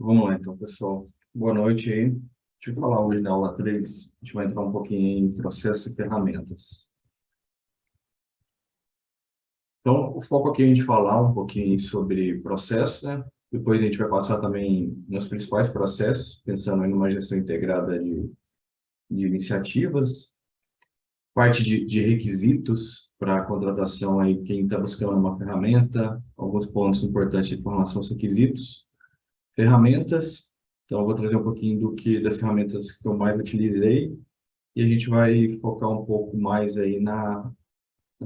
Vamos lá, então, pessoal. Boa noite aí. Deixa eu falar hoje da aula 3. A gente vai entrar um pouquinho em processo e ferramentas. Então, o foco aqui é a gente falar um pouquinho sobre processo, né? Depois a gente vai passar também nos principais processos, pensando em uma gestão integrada de iniciativas, parte de requisitos para a contratação aí, quem está buscando uma ferramenta, alguns pontos importantes de informação, os requisitos, ferramentas. Então, eu vou trazer um pouquinho das ferramentas que eu mais utilizei e a gente vai focar um pouco mais aí na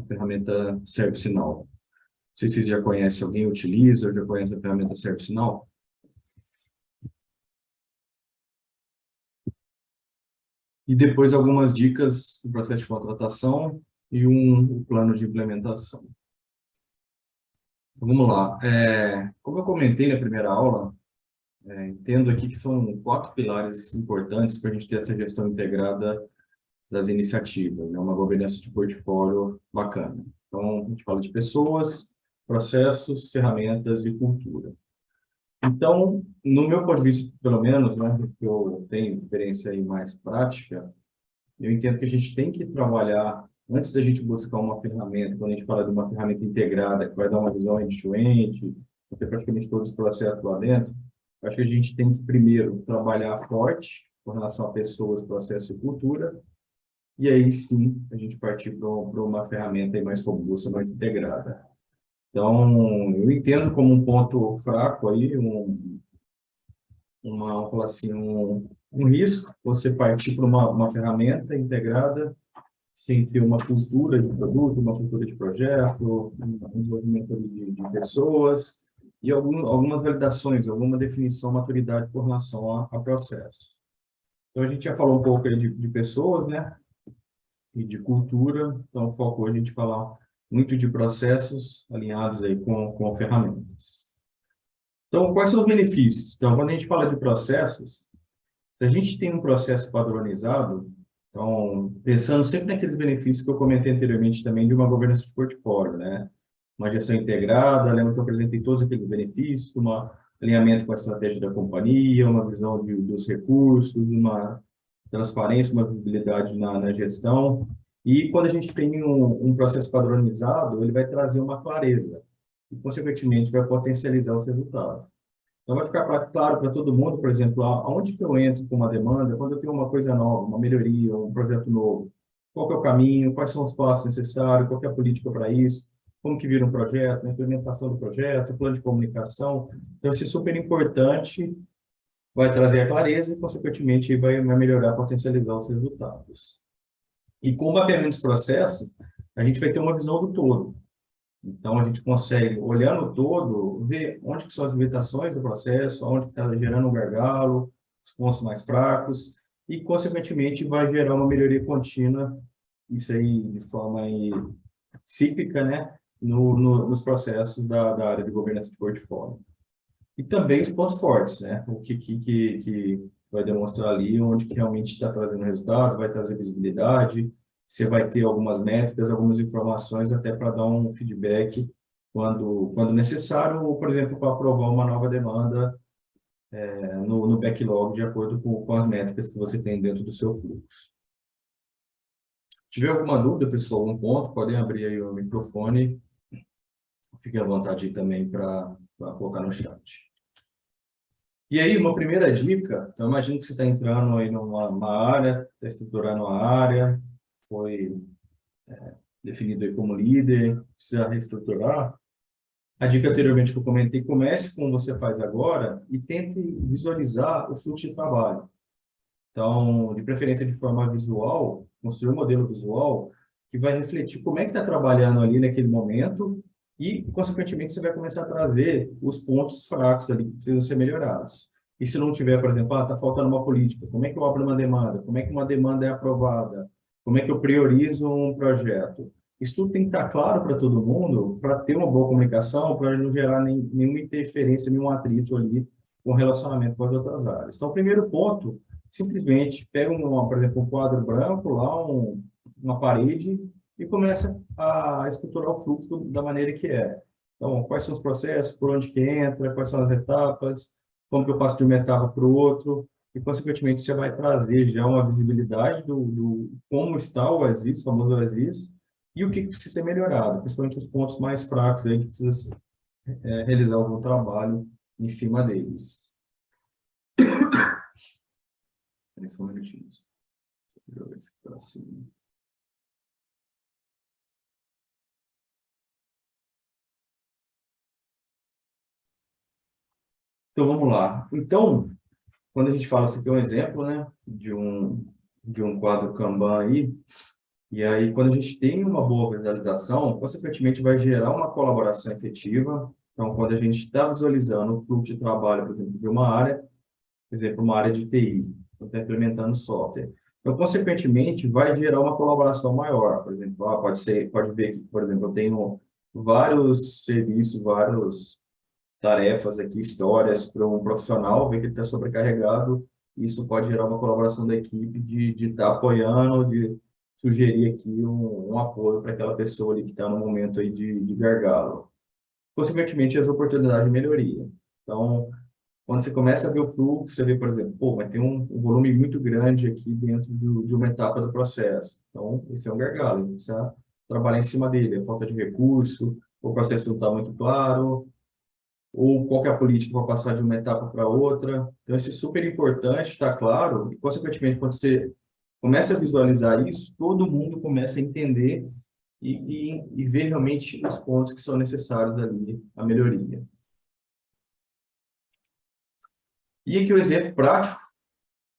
ferramenta ServiceNow. Não sei se vocês já conhecem, alguém utiliza ou já conhece a ferramenta ServiceNow. E depois algumas dicas do processo de contratação e um plano de implementação. Então, vamos lá. Como eu comentei na primeira aula, entendo aqui que são 4 pilares importantes para a gente ter essa gestão integrada das iniciativas, né? Uma governança de portfólio bacana. Então, a gente fala de pessoas, processos, ferramentas e cultura. Então, no meu ponto de vista, pelo menos, né, que eu tenho experiência aí mais prática, eu entendo que a gente tem que trabalhar, antes da gente buscar uma ferramenta, quando a gente fala de uma ferramenta integrada, que vai dar uma visão end-to-end, ter praticamente todos os processos lá dentro, acho que a gente tem que, primeiro, trabalhar forte com relação a pessoas, processos e cultura, e aí sim a gente partir para uma ferramenta aí mais robusta, mais integrada. Então, eu entendo como um ponto fraco aí, vamos falar assim, um risco, você partir para uma ferramenta integrada, sem ter uma cultura de produto, uma cultura de projeto, um desenvolvimento de pessoas, e algumas validações, alguma definição, maturidade com relação a processo. Então, a gente já falou um pouco aí de pessoas, né? E de cultura. Então, o foco hoje é a gente falar muito de processos alinhados aí com ferramentas. Então, quais são os benefícios? Então, quando a gente fala de processos, se a gente tem um processo padronizado, então, pensando sempre naqueles benefícios que eu comentei anteriormente também de uma governança de portfólio, né? Uma gestão integrada, lembra que eu apresentei todos aqueles benefícios, um alinhamento com a estratégia da companhia, uma visão dos recursos, uma transparência, uma visibilidade na gestão. E quando a gente tem um processo padronizado, ele vai trazer uma clareza e, consequentemente, vai potencializar os resultados. Então, vai ficar claro para todo mundo, por exemplo, aonde que eu entro com uma demanda, quando eu tenho uma coisa nova, uma melhoria, um projeto novo, qual que é o caminho, quais são os passos necessários, qual que é a política para isso, como que vira um projeto, a implementação do projeto, o plano de comunicação. Então, isso é super importante, vai trazer a clareza e, consequentemente, vai melhorar, potencializar os resultados. E com o mapeamento dos processos, a gente vai ter uma visão do todo. Então, a gente consegue, olhando o todo, ver onde que são as limitações do processo, onde está gerando um gargalo, os pontos mais fracos, e, consequentemente, vai gerar uma melhoria contínua, isso aí de forma aí, cíclica, né, nos processos da área de governança de portfólio. E também os pontos fortes, né, o que vai demonstrar ali onde que realmente está trazendo resultado, vai trazer visibilidade, você vai ter algumas métricas, algumas informações até para dar um feedback quando necessário, ou, por exemplo, para aprovar uma nova demanda no backlog, de acordo com as métricas que você tem dentro do seu fluxo. Se tiver alguma dúvida, pessoal, algum ponto, podem abrir aí o microfone. Fique à vontade aí também para colocar no chat. E aí, uma primeira dica, então, imagino que você está entrando aí numa área, está estruturando a área, foi definido aí como líder, precisa reestruturar. A dica anteriormente que eu comentei, comece como você faz agora e tente visualizar o fluxo de trabalho. Então, de preferência de forma visual, construir um modelo visual que vai refletir como é que está trabalhando ali naquele momento e, consequentemente, você vai começar a trazer os pontos fracos ali que precisam ser melhorados. E se não tiver, por exemplo, está faltando uma política, como é que eu abro uma demanda? Como é que uma demanda é aprovada? Como é que eu priorizo um projeto? Isso tudo tem que estar claro para todo mundo, para ter uma boa comunicação, para não gerar nenhuma interferência, nenhum atrito ali com o relacionamento com as outras áreas. Então, o primeiro ponto, simplesmente pega, por exemplo, um quadro branco, lá uma parede, e começa a estruturar o fluxo da maneira que é. Então, quais são os processos, por onde que entra, quais são as etapas, como que eu passo de uma etapa para o outro, e, consequentemente, você vai trazer já uma visibilidade do como está o ASIS, o famoso ASIS, e o que precisa ser melhorado, principalmente os pontos mais fracos aí que precisa realizar algum trabalho em cima deles. Só um minutinho. Deixa eu ver se está assim. Então, vamos lá. Então, quando a gente fala, isso aqui é um exemplo, né, de um quadro Kanban aí, e aí, quando a gente tem uma boa visualização, consequentemente vai gerar uma colaboração efetiva. Então, quando a gente está visualizando o fluxo de trabalho, por exemplo, de uma área, por exemplo, uma área de TI, está implementando software. Então, consequentemente, vai gerar uma colaboração maior. Por exemplo, pode ver que, por exemplo, eu tenho vários serviços, vários tarefas aqui, histórias para um profissional, ver que ele está sobrecarregado, isso pode gerar uma colaboração da equipe de estar apoiando, de sugerir aqui um apoio para aquela pessoa ali que está no momento aí de gargalo. Consequentemente, as oportunidades de melhoria. Então, quando você começa a ver o fluxo, você vê, por exemplo, pô, vai ter um volume muito grande aqui dentro de uma etapa do processo. Então, esse é um gargalo, a gente precisa trabalhar em cima dele. A falta de recurso, o processo não está muito claro, ou qual que é a política para passar de uma etapa para outra. Então, isso é super importante, está claro, e, consequentemente, quando você começa a visualizar isso, todo mundo começa a entender e ver realmente os pontos que são necessários ali, a melhoria. E aqui o exemplo prático,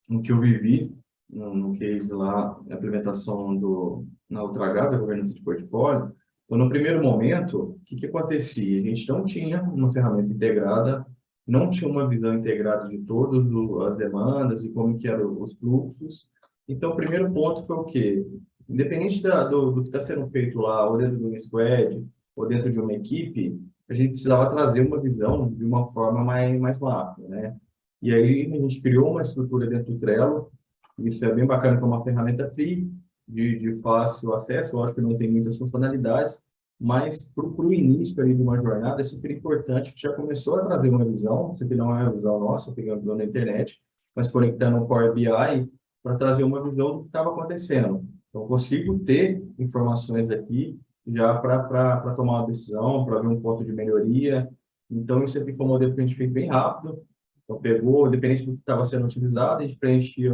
no que eu vivi, no case lá, a implementação na Ultragaz, a governança de portfólio. Então, no primeiro momento, o que acontecia? A gente não tinha uma ferramenta integrada, não tinha uma visão integrada de todas as demandas e como que eram os fluxos. Então, o primeiro ponto foi o quê? Independente do que está sendo feito lá, ou dentro de um squad, ou dentro de uma equipe, a gente precisava trazer uma visão de uma forma mais macro, né? E aí a gente criou uma estrutura dentro do Trello. Isso é bem bacana, que é uma ferramenta free, de fácil acesso. Eu acho que não tem muitas funcionalidades, mas para o início aí de uma jornada é super importante, que já começou a trazer uma visão. Isso aqui não é uma visão nossa, pegando na internet, mas conectando o Power BI para trazer uma visão do que estava acontecendo. Então, eu consigo ter informações aqui já para tomar uma decisão, para ver um ponto de melhoria. Então, isso aqui foi um modelo que a gente fez bem rápido. Então, pegou, dependente do que estava sendo utilizado, a gente preenchia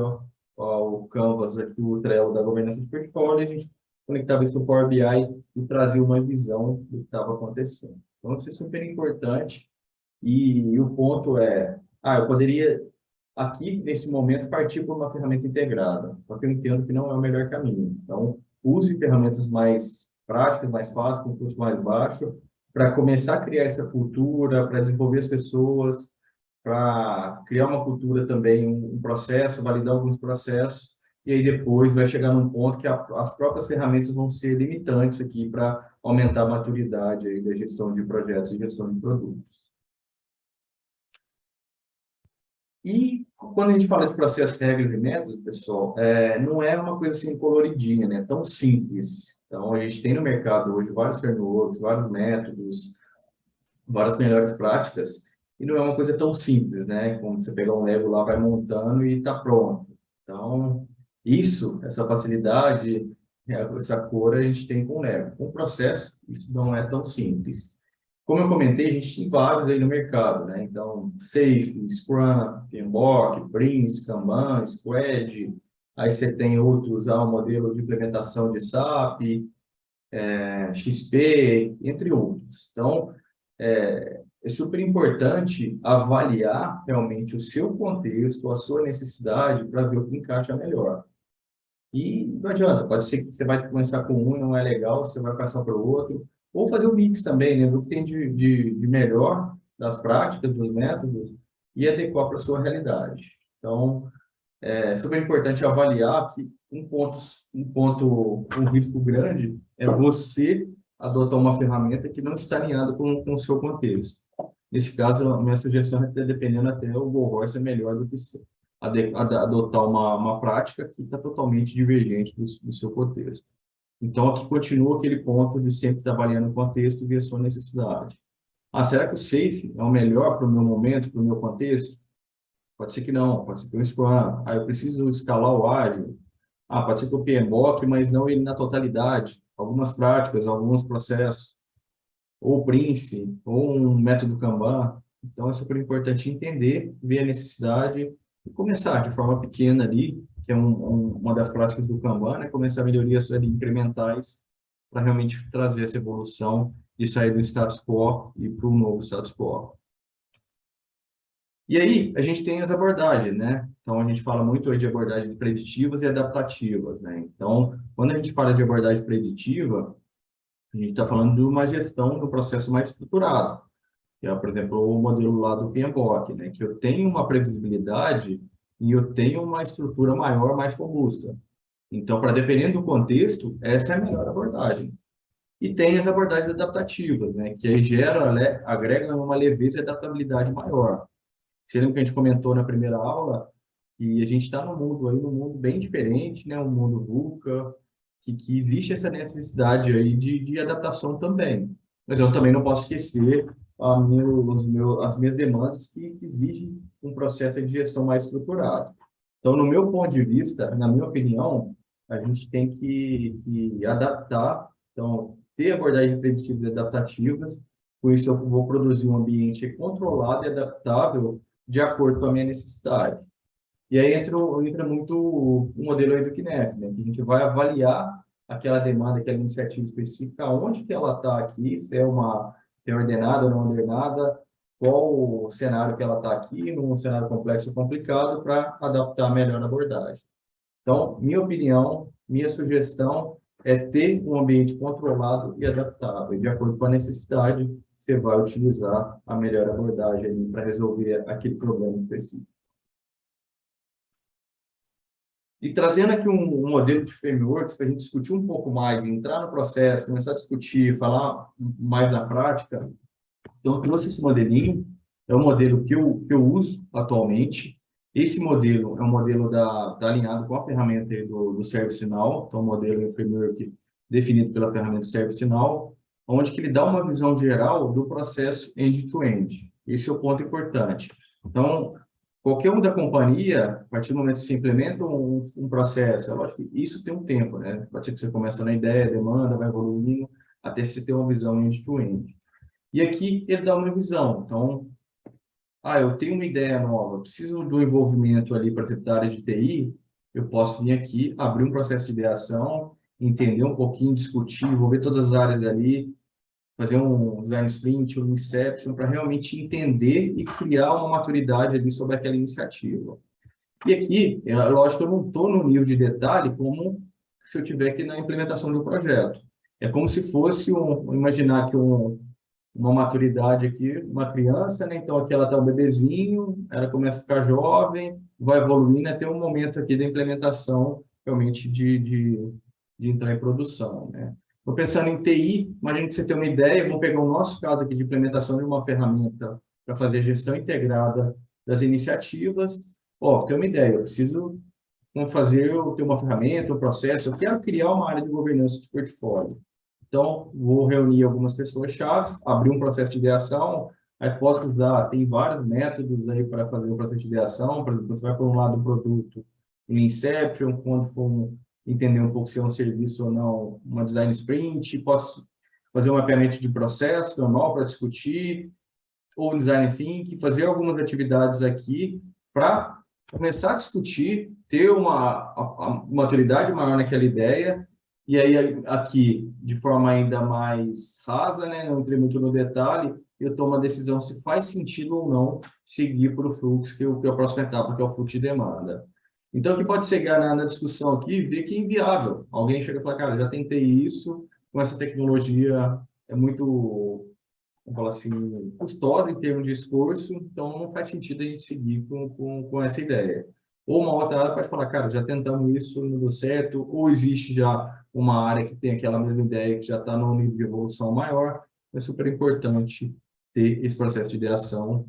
o Canvas, aqui, o Trello da governança de portfólio, a gente conectava isso no Power BI e trazia uma visão do que estava acontecendo. Então, isso é super importante. E o ponto é, eu poderia, aqui, nesse momento, partir por uma ferramenta integrada, porque eu entendo que não é o melhor caminho. Então, use ferramentas mais práticas, mais fáceis, com custo mais baixo, para começar a criar essa cultura, para desenvolver as pessoas, para criar uma cultura também, um processo, validar alguns processos, e aí depois vai chegar num ponto que as próprias ferramentas vão ser limitantes aqui para aumentar a maturidade aí da gestão de projetos e gestão de produtos. E quando a gente fala de processo, regras e métodos, pessoal, não é uma coisa assim coloridinha, né? Tão simples. Então, a gente tem no mercado hoje vários frameworks, vários métodos, várias melhores práticas, e não é uma coisa tão simples, né? Como você pegar um Lego lá, vai montando e está pronto. Então, essa facilidade, essa cor a gente tem com o Lego. Com o processo, isso não é tão simples. Como eu comentei, a gente tem vários aí no mercado, né? Então, Safe, Scrum, PMBOK, Prince, Kanban, Squad, aí você tem outros, o modelo de implementação de SAP, XP, entre outros. Então, é super importante avaliar realmente o seu contexto, a sua necessidade, para ver o que encaixa melhor. E não adianta, pode ser que você vai começar com um e não é legal, você vai passar para o outro, ou fazer o mix também, né? O que tem de melhor das práticas, dos métodos, e adequar para a sua realidade. Então, é super importante avaliar que um risco grande é você adotar uma ferramenta que não está alinhada com o seu contexto. Nesse caso, a minha sugestão é que, dependendo até, o Go é melhor do que adotar uma prática que está totalmente divergente do seu contexto. Então, aqui continua aquele ponto de sempre trabalhar no contexto e ver a sua necessidade. Será que o Safe é o melhor para o meu momento, para o meu contexto? Pode ser que não, pode ser que eu Scrum. Ah, eu preciso escalar o ágil. Ah, pode ser que o PMBOK, mas não ele na totalidade. Algumas práticas, alguns processos, ou Prince, ou um método Kanban. Então, é super importante entender, ver a necessidade e começar de forma pequena ali, que é uma das práticas do Kanban, né? Começar melhorias ali incrementais para realmente trazer essa evolução e sair do status quo e para o novo status quo. E aí, a gente tem as abordagens, né? Então, a gente fala muito hoje de abordagens preditivas e adaptativas, né? Então, quando a gente fala de abordagem preditiva, a gente está falando de uma gestão do processo mais estruturado, que é, por exemplo, o modelo lá do PMBOK, né? Que eu tenho uma previsibilidade e eu tenho uma estrutura maior, mais robusta. Então, para dependendo do contexto, essa é a melhor abordagem. E tem as abordagens adaptativas, né? Que aí agrega uma leveza e adaptabilidade maior. Você lembra que a gente comentou na primeira aula e a gente está num mundo bem diferente, né? Um mundo VUCA, que existe essa necessidade aí de adaptação também. Mas eu também não posso esquecer as minhas demandas que exigem um processo de gestão mais estruturado. Então, no meu ponto de vista, na minha opinião, a gente tem que adaptar, então, ter abordagens preditivas e adaptativas, com isso eu vou produzir um ambiente controlado e adaptável de acordo com a minha necessidade. E aí entra muito o modelo aí do Kinect, né? Que a gente vai avaliar aquela demanda, aquela iniciativa específica, onde que ela está aqui, se é ordenada ou não ordenada, qual o cenário que ela está aqui, num cenário complexo ou complicado, para adaptar melhor a abordagem. Então, minha opinião, minha sugestão é ter um ambiente controlado e adaptável. De acordo com a necessidade, você vai utilizar a melhor abordagem para resolver aquele problema específico. E trazendo aqui um modelo de frameworks para a gente discutir um pouco mais, entrar no processo, começar a discutir, falar mais na prática. Então, eu trouxe esse modelinho, é um modelo que eu uso atualmente. Esse modelo é um modelo alinhado com a ferramenta do ServiceNow, então, um modelo em framework definido pela ferramenta ServiceNow, onde que ele dá uma visão geral do processo end-to-end. Esse é o ponto importante. Então, qualquer um da companhia, a partir do momento que você implementa um processo, é lógico que isso tem um tempo, né? A partir que você começa na ideia, demanda, vai evoluindo, até você ter uma visão end-to-end. E aqui ele dá uma visão. Então, eu tenho uma ideia nova, preciso do envolvimento ali, por exemplo, da área de TI, eu posso vir aqui, abrir um processo de ideação, entender um pouquinho, discutir, envolver todas as áreas ali, fazer um design sprint, um inception, para realmente entender e criar uma maturidade ali sobre aquela iniciativa. E aqui, é lógico que eu não estou no nível de detalhe como se eu estiver aqui na implementação do projeto. É como se fosse imaginar que uma maturidade aqui, uma criança, né? Então aqui ela está um bebezinho, ela começa a ficar jovem, vai evoluindo até um momento aqui da implementação realmente de entrar em produção, né? Estou pensando em TI, imagina que você tem uma ideia, vamos pegar o nosso caso aqui de implementação de uma ferramenta para fazer a gestão integrada das iniciativas. Tem uma ideia, eu preciso eu ter uma ferramenta, um processo, eu quero criar uma área de governança de portfólio. Então, vou reunir algumas pessoas-chave, abrir um processo de ideação, aí posso usar, tem vários métodos aí para fazer o processo de ideação, por exemplo, você vai por um lado do produto em Inception, quando for entender um pouco se é um serviço ou não, uma design sprint, posso fazer um mapeamento de processo normal para discutir, ou design thinking, fazer algumas atividades aqui para começar a discutir, ter uma maturidade maior naquela ideia, e aí aqui, de forma ainda mais rasa, né, não entrei muito no detalhe, eu tomo a decisão se faz sentido ou não seguir para o fluxo, que é a próxima etapa, que é o fluxo de demanda. Então, o que pode chegar na discussão aqui, ver que é inviável. Alguém chega e fala, cara, já tentei isso, com essa tecnologia é muito, vamos falar assim, custosa em termos de esforço, então não faz sentido a gente seguir com essa ideia. Ou uma outra área pode falar, cara, já tentamos isso, não deu certo, ou existe já uma área que tem aquela mesma ideia que já está num nível de evolução maior, é super importante ter esse processo de ideação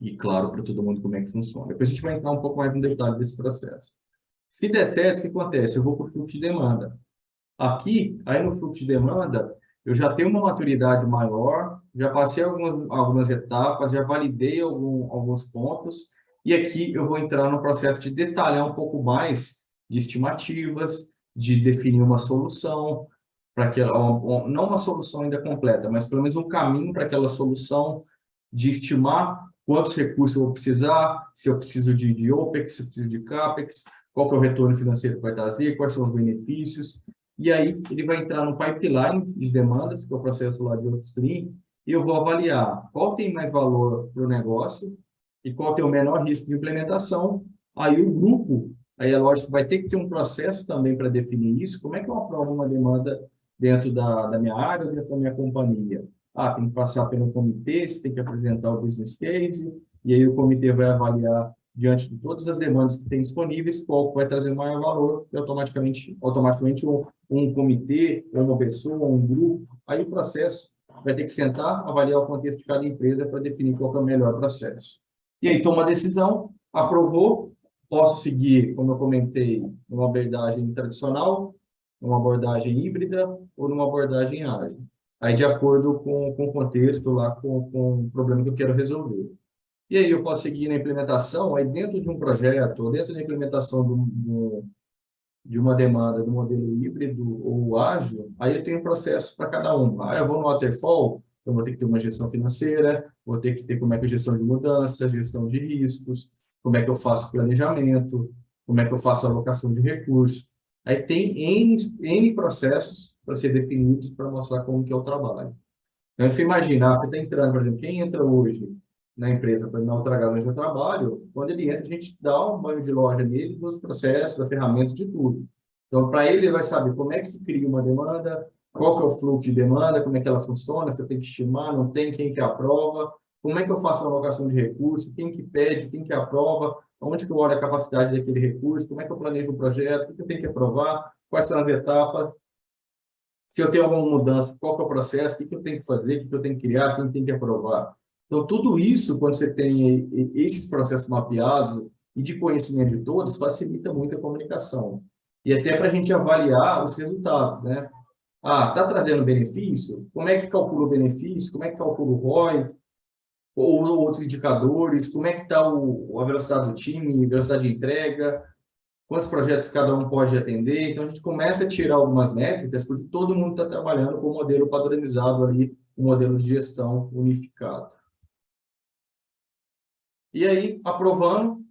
e, claro, para todo mundo como é que funciona. Depois a gente vai entrar um pouco mais no detalhe desse processo. Se der certo, o que acontece? Eu vou para o fluxo de demanda. Aqui, aí no fluxo de demanda, eu já tenho uma maturidade maior, já passei algumas etapas, já validei alguns pontos, E aqui eu vou entrar no processo de detalhar um pouco mais de estimativas, de definir uma solução, para aquela, não uma solução ainda completa, mas pelo menos um caminho para aquela solução, de estimar quantos recursos eu vou precisar, se eu preciso de OPEX, se eu preciso de CAPEX, qual que é o retorno financeiro que vai trazer, quais são os benefícios. E aí ele vai entrar no pipeline de demandas, que é o processo lá de upstream, e eu vou avaliar qual tem mais valor para o negócio e qual tem o menor risco de implementação. Aí o grupo, aí é lógico, vai ter que ter um processo também para definir isso. Como é que eu aprovo uma demanda dentro da minha área, dentro da minha companhia? Ah, tem que passar pelo comitê, você tem que apresentar o business case, e aí o comitê vai avaliar, diante de todas as demandas que tem disponíveis, qual vai trazer o maior valor, e automaticamente um comitê, ou uma pessoa, ou um grupo, aí o processo vai ter que sentar, avaliar o contexto de cada empresa para definir qual é o melhor processo. E aí toma a decisão, aprovou, posso seguir, como eu comentei, numa abordagem tradicional, numa abordagem híbrida ou numa abordagem ágil. Aí, de acordo com o contexto lá, com o problema que eu quero resolver. E aí eu posso seguir na implementação, aí dentro de um projeto, ou dentro da implementação de uma demanda do modelo híbrido ou ágil, aí eu tenho um processo para cada um. Ah, eu vou no waterfall, eu vou ter que ter uma gestão financeira, vou ter que ter como é que é a gestão de mudança, gestão de riscos, como é que eu faço planejamento, como é que eu faço a alocação de recursos. Aí tem N processos para ser definidos para mostrar como que é o trabalho. Então, você imaginar, você está entrando, por exemplo, quem entra hoje na empresa para dar o trabalho no trabalho, quando ele entra, a gente dá um banho de loja nele, dos processos, da ferramenta, de tudo. Então, para ele vai saber como é que cria uma demanda, qual que é o fluxo de demanda, como é que ela funciona, se eu tenho que estimar, não tem, quem que aprova, como é que eu faço a alocação de recursos, quem que pede, quem que aprova, onde que eu olho a capacidade daquele recurso, como é que eu planejo o projeto, o que eu tenho que aprovar, quais são as etapas, se eu tenho alguma mudança, qual que é o processo, o que eu tenho que fazer, o que eu tenho que criar, quem tem que aprovar. Então, tudo isso, quando você tem esses processos mapeados e de conhecimento de todos, facilita muito a comunicação. E até para a gente avaliar os resultados, né? Ah, está trazendo benefício? Como é que calcula o benefício? Como é que calcula o ROI? Ou outros indicadores? Como é que está a velocidade do time, a velocidade de entrega? Quantos projetos cada um pode atender. Então, a gente começa a tirar algumas métricas, porque todo mundo está trabalhando com o modelo padronizado ali, um modelo de gestão unificado. E aí, aprovando,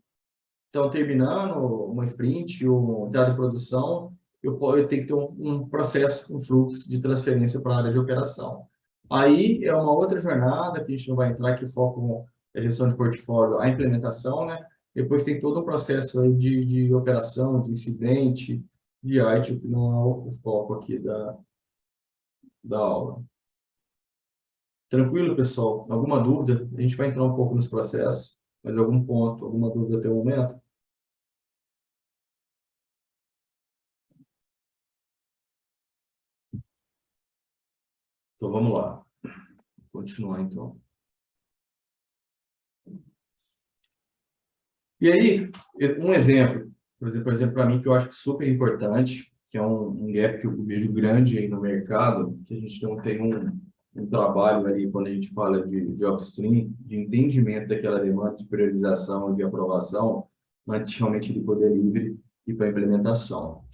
então, terminando uma sprint ou entrada em produção, eu tenho que ter um processo, um fluxo de transferência para a área de operação. Aí é uma outra jornada, que a gente não vai entrar, que foca a gestão de portfólio, a implementação, né? Depois tem todo um processo aí de operação, de incidente, de IT, que não é o foco aqui da aula. Tranquilo, pessoal? Alguma dúvida? A gente vai entrar um pouco nos processos, mas algum ponto, alguma dúvida até o momento? Então, vamos lá. Continuar, então. E aí, um exemplo, por exemplo, para mim, que eu acho super importante, que é um gap que eu vejo grande aí no mercado, que a gente não tem um trabalho ali, quando a gente fala de upstream, de entendimento daquela demanda, de priorização, de aprovação, antes realmente de poder livre e para implementação.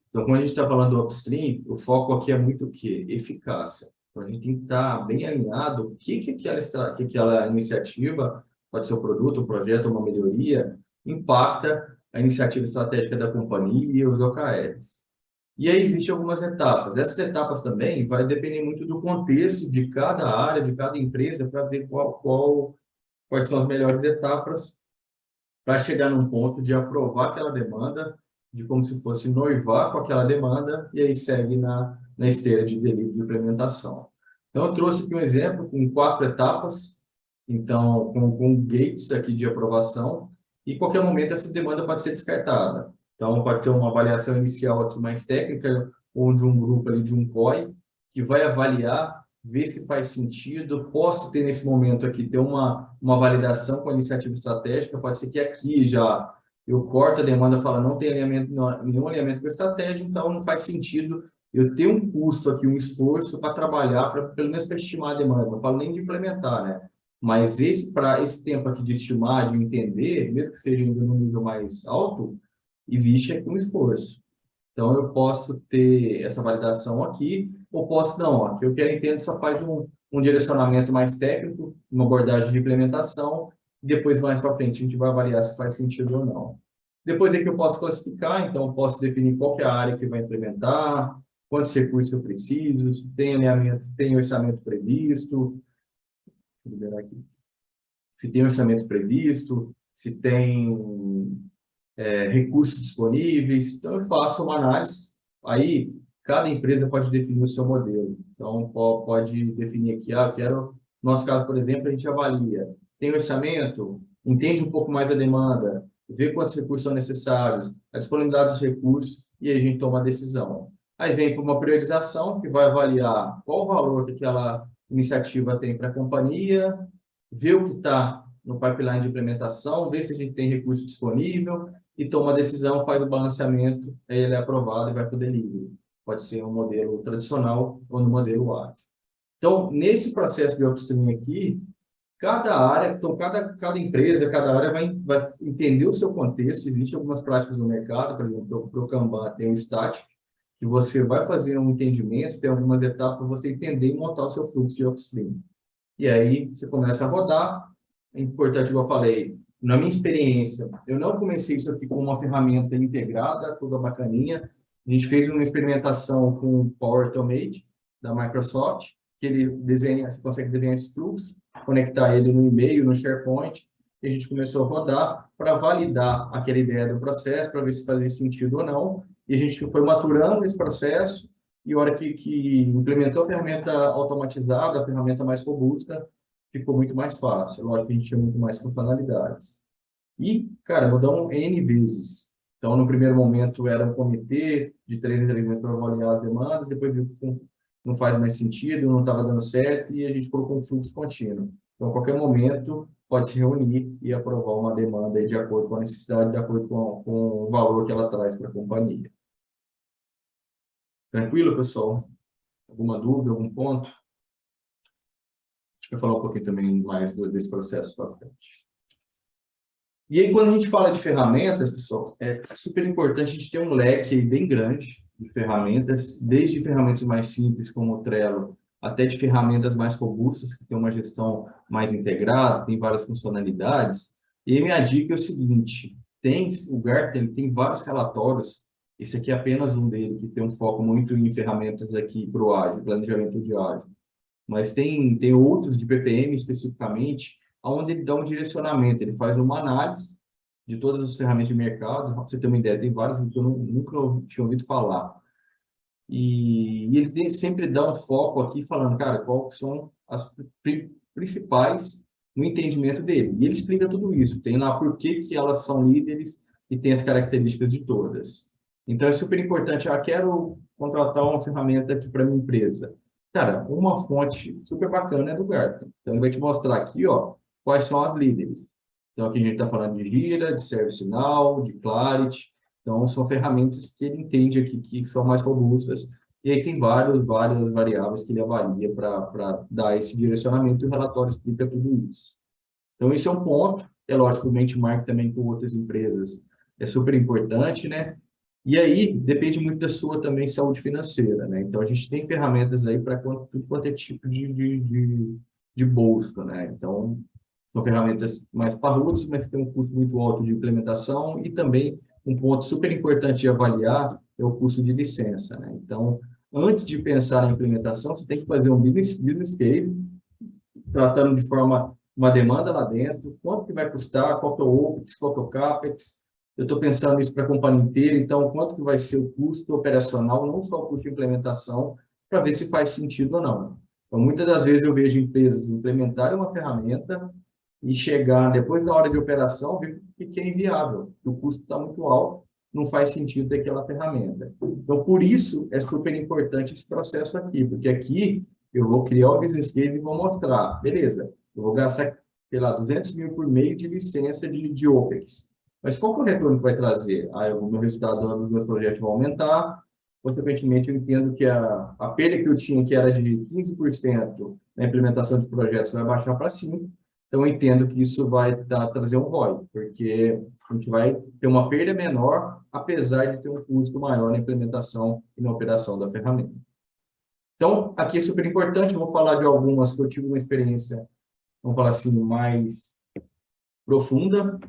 Então, quando a gente está falando do upstream, o foco aqui é muito o quê? Eficácia. Então, a gente tem que estar bem alinhado o que aquela iniciativa, pode ser um produto, um projeto, uma melhoria, impacta a iniciativa estratégica da companhia e os OKRs. E aí existem algumas etapas. Essas etapas também vai depender muito do contexto de cada área, de cada empresa, para ver quais são as melhores etapas para chegar num ponto de aprovar aquela demanda, de como se fosse noivar com aquela demanda, e aí segue na esteira de delivery de implementação. Então, eu trouxe aqui um exemplo com 4 etapas, então, com gates aqui de aprovação, e em qualquer momento essa demanda pode ser descartada. Então, pode ter uma avaliação inicial aqui mais técnica, onde um grupo ali de um COI, que vai avaliar, ver se faz sentido. Posso ter nesse momento aqui, ter uma validação com a iniciativa estratégica, pode ser que aqui já eu corto a demanda, falo, não tem alinhamento, nenhum alinhamento com a estratégia, então não faz sentido eu ter um custo aqui, um esforço para trabalhar, pelo menos para estimar a demanda, não falo nem de implementar, né? Mas para esse tempo aqui de estimar, de entender, mesmo que seja ainda no nível mais alto, existe aqui um esforço. Então, eu posso ter essa validação aqui, ou posso não. Aqui eu quero entender, só faz um direcionamento mais técnico, uma abordagem de implementação, e depois, mais para frente, a gente vai avaliar se faz sentido ou não. Depois é que eu posso classificar, então eu posso definir qual que é a área que vai implementar, quantos recursos eu preciso, se tem alinhamento, tem orçamento previsto, vou liberar aqui, se tem orçamento previsto, se tem recursos disponíveis. Então, eu faço uma análise. Aí, cada empresa pode definir o seu modelo. Então, pode definir aqui, eu quero, no nosso caso, por exemplo, a gente avalia, tem orçamento, entende um pouco mais a demanda, vê quantos recursos são necessários, a disponibilidade dos recursos, e aí a gente toma a decisão. Aí vem para uma priorização, que vai avaliar qual o valor que aquela iniciativa tem para a companhia, ver o que está no pipeline de implementação, ver se a gente tem recurso disponível, e toma a decisão, faz o balanceamento, aí ele é aprovado e vai para o delivery. Pode ser um modelo tradicional ou no modelo ágil. Então, nesse processo de upstream aqui, cada área, então cada empresa, cada área vai entender o seu contexto. Existem algumas práticas no mercado, por exemplo, para o Kanban tem o Static, que você vai fazer um entendimento, tem algumas etapas para você entender e montar o seu fluxo de upstream. E aí você começa a rodar. É importante, como eu falei, na minha experiência, eu não comecei isso aqui com uma ferramenta integrada, toda bacaninha. A gente fez uma experimentação com o Power Automate, da Microsoft, que ele desenha, você consegue desenhar esse fluxo, conectar ele no e-mail, no SharePoint, e a gente começou a rodar para validar aquela ideia do processo, para ver se fazia sentido ou não, e a gente foi maturando esse processo, e a hora que implementou a ferramenta automatizada, a ferramenta mais robusta, ficou muito mais fácil. Lógico que a gente tinha muito mais funcionalidades. E, cara, mudamos N vezes. Então, no primeiro momento, era um comitê de 3 em para avaliar as demandas, depois viu que não faz mais sentido, não estava dando certo, e a gente colocou um fluxo contínuo. Então, a qualquer momento, pode se reunir e aprovar uma demanda de acordo com a necessidade, de acordo com o valor que ela traz para a companhia. Tranquilo, pessoal? Alguma dúvida, algum ponto? Acho que eu falar um pouquinho também mais desse processo para frente. E aí, quando a gente fala de ferramentas, pessoal, é super importante a gente ter um leque bem grande de ferramentas, desde ferramentas mais simples, como o Trello, até de ferramentas mais robustas, que tem uma gestão mais integrada, tem várias funcionalidades. E aí, minha dica é o seguinte, o Gartner tem vários relatórios, esse aqui é apenas um dele, que tem um foco muito em ferramentas aqui para o ágil, planejamento de ágil. Mas tem outros de PPM especificamente, onde ele dá um direcionamento, ele faz uma análise de todas as ferramentas de mercado, para você ter uma ideia, tem várias que eu nunca tinha ouvido falar. E ele sempre dá um foco aqui, falando, cara, quais são as principais no entendimento dele. E ele explica tudo isso, tem lá por que elas são líderes e tem as características de todas. Então, é super importante, quero contratar uma ferramenta aqui para minha empresa. Cara, uma fonte super bacana é do Gartner. Então, ele vai te mostrar aqui, ó, quais são as líderes. Então, aqui a gente está falando de Gira, de ServiceNow, de Clarity. Então, são ferramentas que ele entende aqui que são mais robustas. E aí tem várias variáveis que ele avalia para dar esse direcionamento e o relatório explica tudo isso. Então, esse é um ponto. É lógico, o benchmark também com outras empresas é super importante, né? E aí, depende muito da sua também saúde financeira, né? Então, a gente tem ferramentas aí para tudo quanto é tipo de bolso, né? Então, são ferramentas mais parrudas, mas que têm um custo muito alto de implementação e também um ponto super importante de avaliar é o custo de licença, né? Então, antes de pensar na implementação, você tem que fazer um business case, tratando de forma uma demanda lá dentro, quanto que vai custar, qual que é o OPEX, qual que é o CAPEX. Eu estou pensando isso para a companhia inteira, então quanto que vai ser o custo operacional, não só o custo de implementação, para ver se faz sentido ou não. Então, muitas das vezes eu vejo empresas implementarem uma ferramenta e chegar depois da hora de operação, ver que é inviável, que o custo está muito alto, não faz sentido ter aquela ferramenta. Então, por isso, é super importante esse processo aqui, porque aqui eu vou criar o business case e vou mostrar, beleza, eu vou gastar, sei lá, 200 mil por mês de licença de OPEX. Mas qual que é o retorno que vai trazer? O meu resultado dos meus projetos vai aumentar, consequentemente, eu entendo que a perda que eu tinha, que era de 15% na implementação de projetos, vai baixar para 5%, Então, eu entendo que isso vai trazer um ROI, porque a gente vai ter uma perda menor, apesar de ter um custo maior na implementação e na operação da ferramenta. Então, aqui é super importante, eu vou falar de algumas que eu tive uma experiência, vamos falar assim, mais profunda,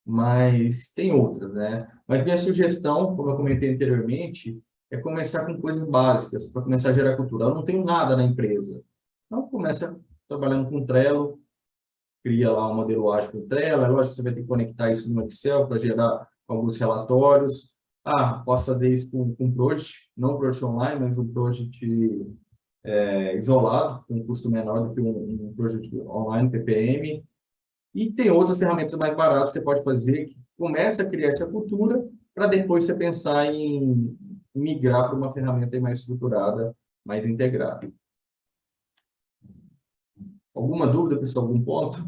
mas tem outras, né? Mas minha sugestão, como eu comentei anteriormente, é começar com coisas básicas, para começar a gerar cultura. Eu não tenho nada na empresa. Então, começa trabalhando com Trello, cria lá um modelo ágil com Trello, é lógico que você vai ter que conectar isso no Excel para gerar alguns relatórios. Ah, posso fazer isso com Project, não Project Online, mas um Project isolado, com um custo menor do que um Project Online, PPM. E tem outras ferramentas mais baratas que você pode fazer, que começa a criar essa cultura, para depois você pensar em migrar para uma ferramenta mais estruturada, mais integrada. Alguma dúvida, pessoal? Algum ponto?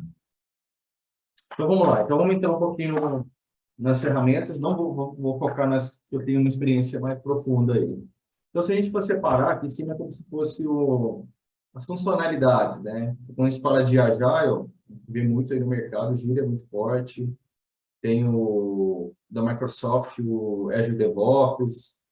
Então, vamos lá. Então, vamos entrar um pouquinho nas ferramentas. Não vou focar nas que eu tenho uma experiência mais profunda aí. Então, se a gente for separar, aqui em cima é como se fosse as funcionalidades, né? Quando a gente fala de Agile, vê muito aí no mercado, o Gira é muito forte. Tem o da Microsoft, o Azure DevOps,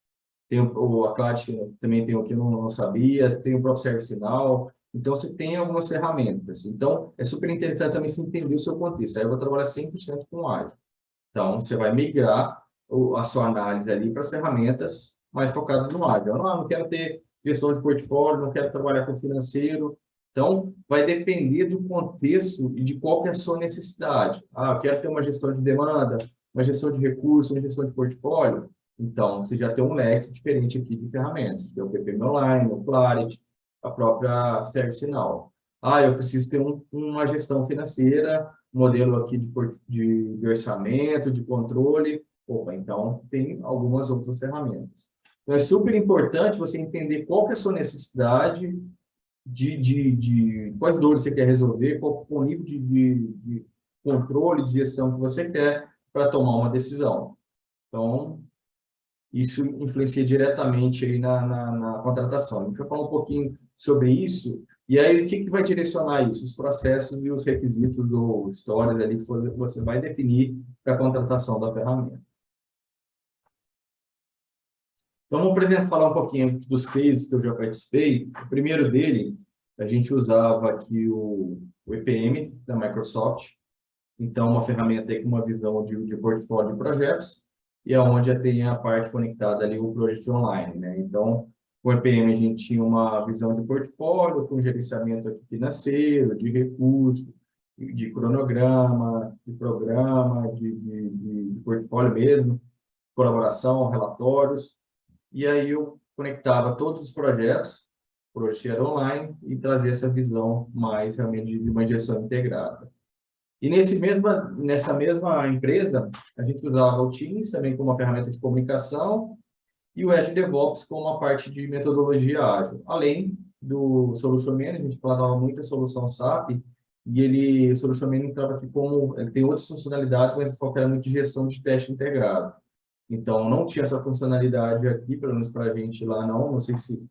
tem a Cloud, também tem o que eu não sabia, tem o próprio ServiceNow. Então, você tem algumas ferramentas. Então, é super interessante também se entender o seu contexto. Aí eu vou trabalhar 100% com Azure. Então, você vai migrar a sua análise ali para as ferramentas mais focadas no Agile. Eu não quero ter gestão de portfólio, não quero trabalhar com financeiro. Então, vai depender do contexto e de qual que é a sua necessidade. Ah, eu quero ter uma gestão de demanda, uma gestão de recursos, uma gestão de portfólio. Então, você já tem um leque diferente aqui de ferramentas. Tem o PPM Online, o Clarity, a própria ServiceNow. Ah, eu preciso ter uma gestão financeira, modelo aqui de orçamento, de controle. Opa, então tem algumas outras ferramentas. Então, é super importante você entender qual que é a sua necessidade, de quais dores você quer resolver, qual o nível de controle, de gestão que você quer para tomar uma decisão. Então, isso influencia diretamente aí na contratação. A gente vai falar um pouquinho sobre isso, e aí o que vai direcionar isso? Os processos e os requisitos ou histórias ali que você vai definir para a contratação da ferramenta. Então, vamos, por exemplo, falar um pouquinho dos cases que eu já participei. O primeiro dele, a gente usava aqui o EPM da Microsoft, então uma ferramenta aí com uma visão de portfólio de projetos, e é onde tem a parte conectada ali, o Project Online, né? Então, com o EPM a gente tinha uma visão de portfólio, com gerenciamento aqui financeiro, de recursos, de cronograma, de programa, de portfólio mesmo, colaboração, relatórios, e aí eu conectava todos os projetos, Project Online, e trazia essa visão mais realmente de uma gestão integrada. E nessa mesma empresa, a gente usava o Teams também como uma ferramenta de comunicação e o Azure DevOps como uma parte de metodologia ágil. Além do Solution Manager, a gente plantava muita solução SAP e o Solution Manager entrava aqui como, ele tem outras funcionalidades, mas o foco era muito de gestão de teste integrado. Então, não tinha essa funcionalidade aqui, pelo menos para a gente lá não sei se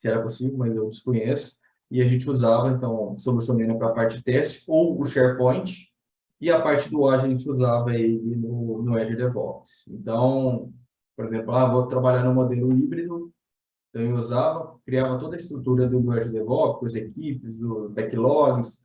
era possível, mas eu desconheço. E a gente usava, então, o Solution Manager para a parte de teste ou o SharePoint, e a parte do Azure a gente usava ele no Azure DevOps. Então, por exemplo, vou trabalhar no modelo híbrido, então eu usava, criava toda a estrutura do Azure DevOps, as equipes, os backlogs,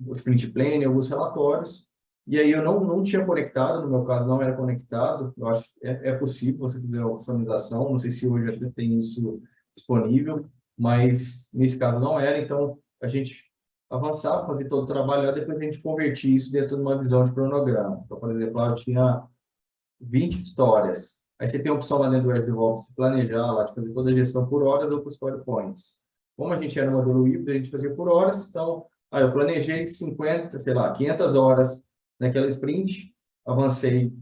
o sprint planning, alguns relatórios, e aí eu não tinha conectado, no meu caso não era conectado, eu acho que é possível você fazer a optimização, não sei se hoje já tem isso disponível, mas nesse caso não era, então a gente avançava, fazia todo o trabalho, e depois a gente convertia isso dentro de uma visão de cronograma. Então, por exemplo, eu tinha 20 histórias. Aí você tem a opção lá dentro do Azure DevOps de planejar, lá, de fazer toda a gestão por horas ou por story points. Como a gente era no modelo híbrido, a gente fazia por horas, então, eu planejei 50, sei lá, 500 horas naquela sprint, avancei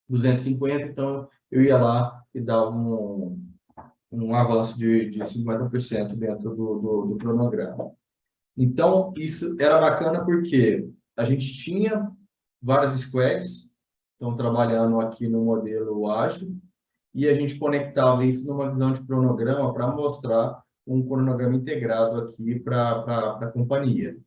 250, então eu ia lá e dava um avanço de 50% dentro do cronograma. Então, isso era bacana porque a gente tinha várias squads, estão trabalhando aqui no modelo ágil, e a gente conectava isso numa visão de cronograma para mostrar um cronograma integrado aqui para a companhia.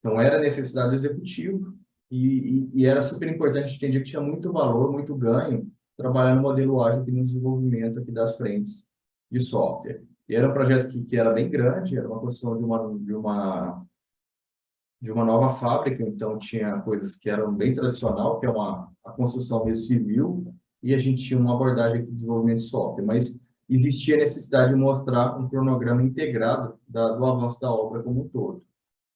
Então, era necessidade do executivo e era super importante, a gente entendia que tinha muito valor, muito ganho, trabalhar no modelo ágil aqui no desenvolvimento aqui das frentes de software. E era um projeto que era bem grande, era uma construção de uma nova fábrica, então tinha coisas que eram bem tradicional, que é a construção mesmo civil, e a gente tinha uma abordagem de desenvolvimento de software, mas existia a necessidade de mostrar um cronograma integrado do avanço da obra como um todo.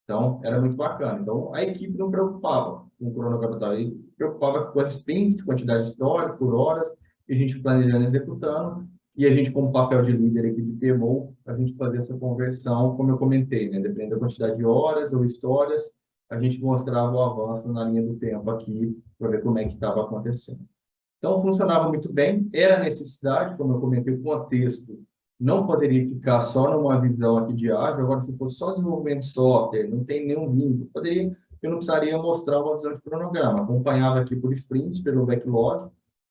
Então, era muito bacana. Então, a equipe não preocupava com o cronograma, ele preocupava com as sprints, quantidade de histórias por horas, e a gente planejando, executando, e a gente, como papel de líder aqui de PMO, a gente fazia essa conversão, como eu comentei, né? Dependendo da quantidade de horas ou histórias, a gente mostrava o avanço na linha do tempo aqui, para ver como é que estava acontecendo. Então, funcionava muito bem, era necessidade, como eu comentei, o contexto não poderia ficar só numa visão aqui de ágil, agora se fosse só desenvolvimento de software, não tem nenhum vínculo, eu não precisaria mostrar uma visão de cronograma, acompanhava aqui por sprints, pelo backlog,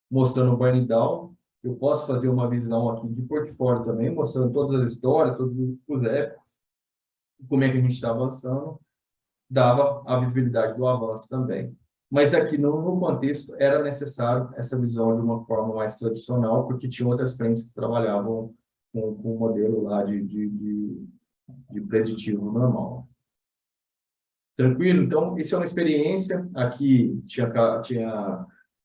mostrando o burn down, eu posso fazer uma visão aqui de portfólio também, mostrando todas as histórias, todos os épicos, como é que a gente está avançando, dava a visibilidade do avanço também. Mas aqui, no contexto, era necessário essa visão de uma forma mais tradicional, porque tinha outras frentes que trabalhavam com o modelo lá de preditivo normal. Tranquilo? Então, isso é uma experiência. Aqui tinha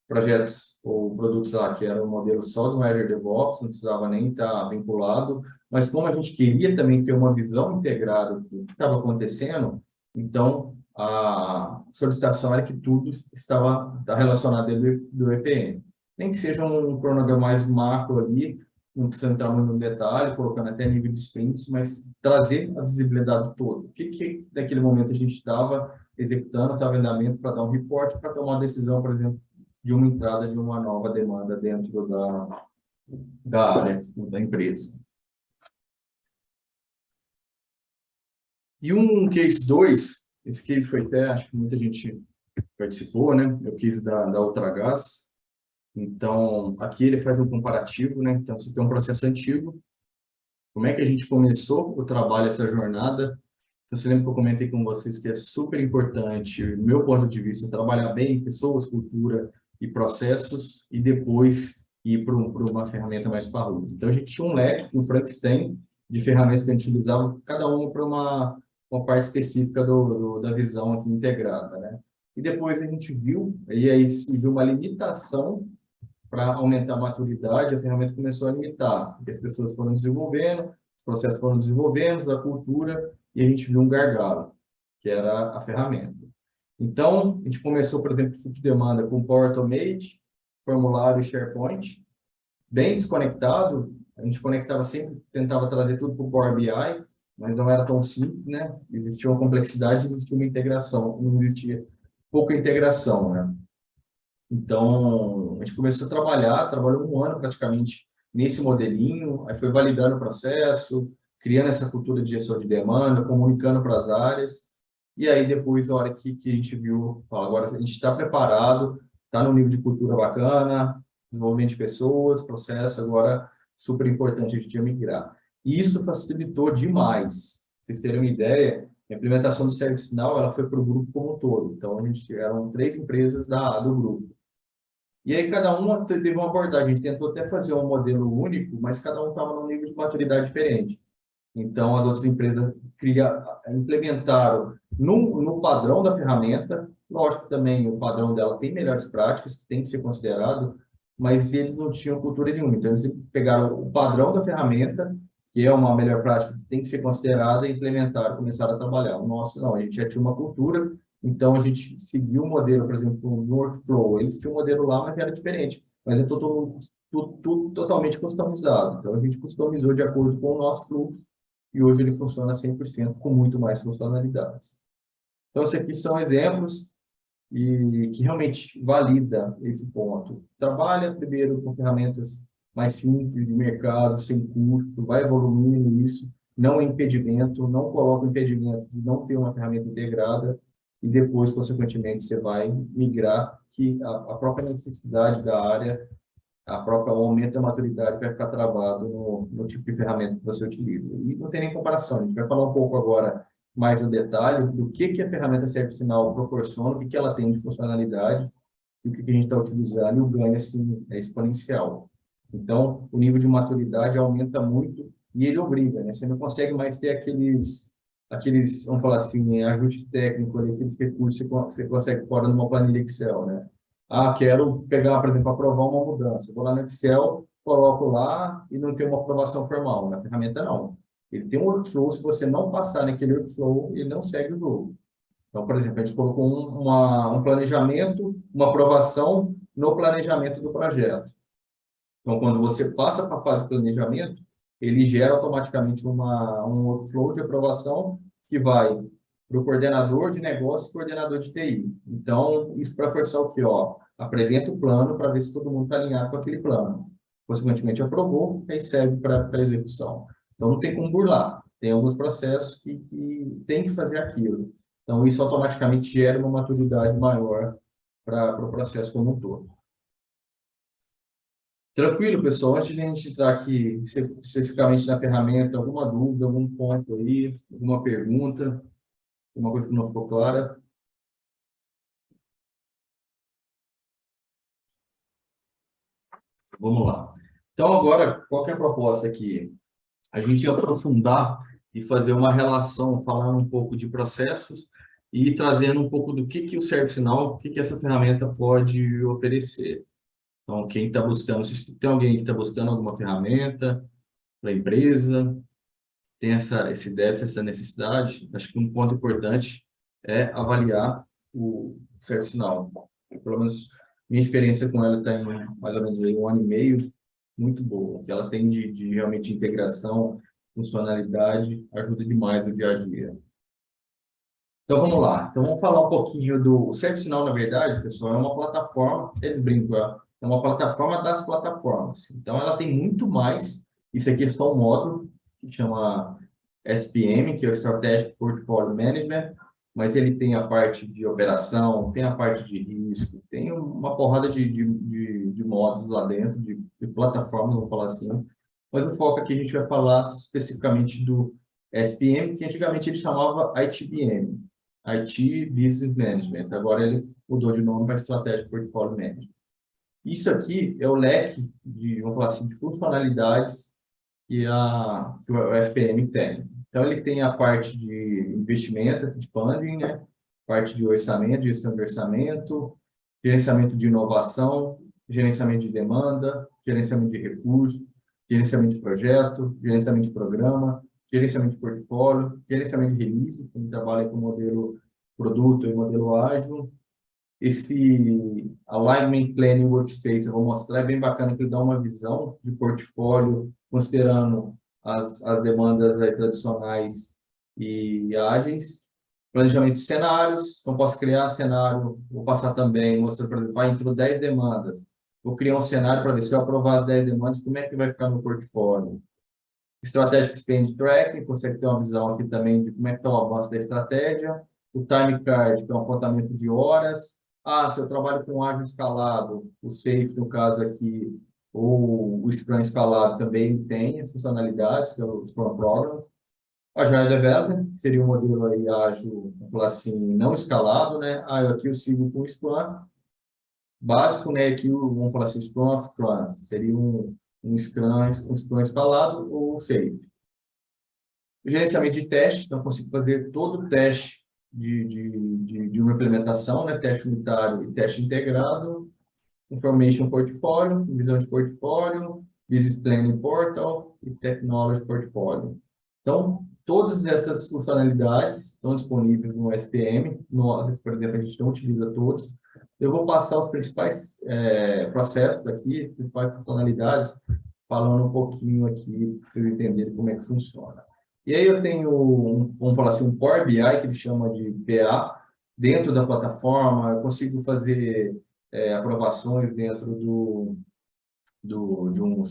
projetos ou produtos lá que eram um modelo só do Azure DevOps, não precisava nem estar vinculado, mas como a gente queria também ter uma visão integrada do que estava acontecendo, então a solicitação era que tudo estava relacionado do EPM. Nem que seja um cronograma mais macro ali, não precisa entrar muito no detalhe, colocando até nível de sprints, mas trazer a visibilidade toda. O que naquele momento a gente estava executando, estava em andamento para dar um reporte, para tomar uma decisão, por exemplo, de uma entrada de uma nova demanda dentro da área, da empresa. E um case 2, esse case foi até, acho que muita gente participou, né? É o case da Ultragaz. Então, aqui ele faz um comparativo, né? Então, você tem um processo antigo. Como é que a gente começou o trabalho, essa jornada? Você lembra que eu comentei com vocês que é super importante, do meu ponto de vista, trabalhar bem pessoas, cultura e processos, e depois ir para uma ferramenta mais parruda. Então, a gente tinha um leque, um Frankenstein, de ferramentas que a gente utilizava, cada uma para uma parte específica da visão aqui integrada, né? E depois a gente viu, e aí surgiu uma limitação para aumentar a maturidade, a ferramenta começou a limitar, porque as pessoas foram desenvolvendo, os processos foram desenvolvendo, a cultura, e a gente viu um gargalo, que era a ferramenta. Então, a gente começou, por exemplo, fluxo de demanda com Power Automate, formulário e SharePoint, bem desconectado, a gente conectava sempre, tentava trazer tudo para o Power BI, mas não era tão simples, né? Existia uma complexidade, existia uma integração, não existia pouca integração, né? Então, a gente começou a trabalhou um ano praticamente nesse modelinho, aí foi validando o processo, criando essa cultura de gestão de demanda, comunicando para as áreas, e aí depois, a hora que a gente viu, agora a gente está preparado, está no nível de cultura bacana, desenvolvimento de pessoas, processo, agora super importante a gente migrar. E isso facilitou demais. Para vocês terem uma ideia, a implementação do ServiceNow ela foi para o grupo como um todo. Então, a gente eram 3 empresas do grupo. E aí cada uma teve uma abordagem. A gente tentou até fazer um modelo único, mas cada um estava num nível de maturidade diferente. Então, as outras empresas implementaram no padrão da ferramenta. Lógico que também o padrão dela tem melhores práticas, que tem que ser considerado, mas eles não tinham cultura nenhuma. Então, eles pegaram o padrão da ferramenta, que é uma melhor prática que tem que ser considerada, e implementaram, começaram a trabalhar. O nosso, não, a gente já tinha uma cultura, então a gente seguiu o modelo, por exemplo, no Workflow. Eles tinham um modelo lá, mas era diferente. Mas é tudo totalmente customizado. Então, a gente customizou de acordo com o nosso fluxo, e hoje ele funciona 100% com muito mais funcionalidades. Então, esses aqui são exemplos e que realmente valida esse ponto. Trabalha primeiro com ferramentas mais simples de mercado, sem custo, vai evoluindo isso, não é impedimento, não coloca impedimento de não ter uma ferramenta integrada e depois, consequentemente, você vai migrar, que a própria necessidade da área, a própria o aumento da maturidade vai ficar travado no tipo de ferramenta que você utiliza. E não tem nem comparação. A gente vai falar um pouco agora mais no detalhe do que a ferramenta ServiceNow proporciona, o que ela tem de funcionalidade e o que a gente está utilizando, e o ganho assim, é exponencial. Então, o nível de maturidade aumenta muito e ele obriga, né? Você não consegue mais ter aqueles, vamos falar assim, ajuste técnico, ali, aqueles recursos que você consegue fora numa planilha Excel, né? Ah, quero pegar, por exemplo, aprovar uma mudança. Vou lá no Excel, coloco lá e não tem uma aprovação formal. Na ferramenta, não. Ele tem um workflow, se você não passar naquele workflow, ele não segue o jogo. Então, por exemplo, a gente colocou um planejamento, uma aprovação no planejamento do projeto. Então, quando você passa para a fase de planejamento, ele gera automaticamente um workflow de aprovação que vai para o coordenador de negócio e coordenador de TI. Então, isso para forçar o quê? Ó, apresenta o plano para ver se todo mundo está alinhado com aquele plano. Consequentemente, aprovou, aí serve para execução. Então, não tem como burlar. Tem alguns processos que tem que fazer aquilo. Então, isso automaticamente gera uma maturidade maior para o processo como um todo. Tranquilo, pessoal. Antes de a gente entrar aqui especificamente na ferramenta, alguma dúvida, algum ponto aí, alguma pergunta, alguma coisa que não ficou clara? Vamos lá. Então, agora, qual que é a proposta aqui? A gente ia aprofundar e fazer uma relação, falando um pouco de processos e trazendo um pouco do que o ServiceNow, o que essa ferramenta pode oferecer. Então, quem está buscando, se tem alguém que está buscando alguma ferramenta para a empresa, tem essa necessidade, acho que um ponto importante é avaliar o ServiceNow. Pelo menos minha experiência com ela está em mais ou menos aí 1 ano e meio, muito boa. O que ela tem de realmente integração, funcionalidade, ajuda demais no dia a dia. Então, vamos lá. Então, vamos falar um pouquinho do... O ServiceNow, na verdade, pessoal, é uma plataforma, eles brincam, é uma plataforma das plataformas. Então, ela tem muito mais. Isso aqui é só um módulo, que chama SPM, que é o Strategic Portfolio Management, mas ele tem a parte de operação, tem a parte de risco, tem uma porrada de módulos lá dentro, de plataformas, vamos falar assim. Mas o foco aqui a gente vai falar especificamente do SPM, que antigamente ele chamava ITBM, IT Business Management. Agora ele mudou de nome para Strategic Portfolio Management. Isso aqui é o leque de, vamos falar assim, de funcionalidades que o SPM tem. Então, ele tem a parte de investimento, de funding, né? Parte de orçamento, gestão de orçamento, gerenciamento de inovação, gerenciamento de demanda, gerenciamento de recursos, gerenciamento de projeto, gerenciamento de programa, gerenciamento de portfólio, gerenciamento de release, que trabalha com modelo produto e modelo ágil. Esse Alignment Planning Workspace, eu vou mostrar, é bem bacana, que ele dá uma visão de portfólio, considerando as demandas aí, tradicionais e ágeis. Planejamento de cenários, então posso criar cenário, vou passar também, mostrando, por exemplo, entrou 10 demandas. Vou criar um cenário para ver se eu aprovar as 10 demandas, como é que vai ficar no portfólio. Strategic Spend Tracking, consegue ter uma visão aqui também de como é que está o avanço da estratégia. O Time Card, que é um apontamento de horas. Ah, se eu trabalho com ágil escalado, o SAFe, no caso aqui, ou o Scrum escalado também tem as funcionalidades, que é o Scrum Program. O Agile Development seria um modelo aí ágil, vamos falar assim, não escalado, né? Ah, aqui eu sigo com o Scrum básico, né? Aqui, vamos falar assim, Scrum of Scrum, seria um Scrum escalado ou SAFe. O gerenciamento de teste, então consigo fazer todo o teste de uma implementação, né? Teste unitário e teste integrado, Information Portfolio, visão de portfólio, Business Planning Portal e Technology Portfolio. Então, todas essas funcionalidades estão disponíveis no SPM. Nós, por exemplo, a gente não utiliza todos. Eu vou passar os principais processos aqui, principais funcionalidades, falando um pouquinho aqui, para vocês entenderem como é que funciona. E aí eu tenho, vamos falar assim, um Power BI, que ele chama de PA, dentro da plataforma. Eu consigo fazer aprovações dentro de um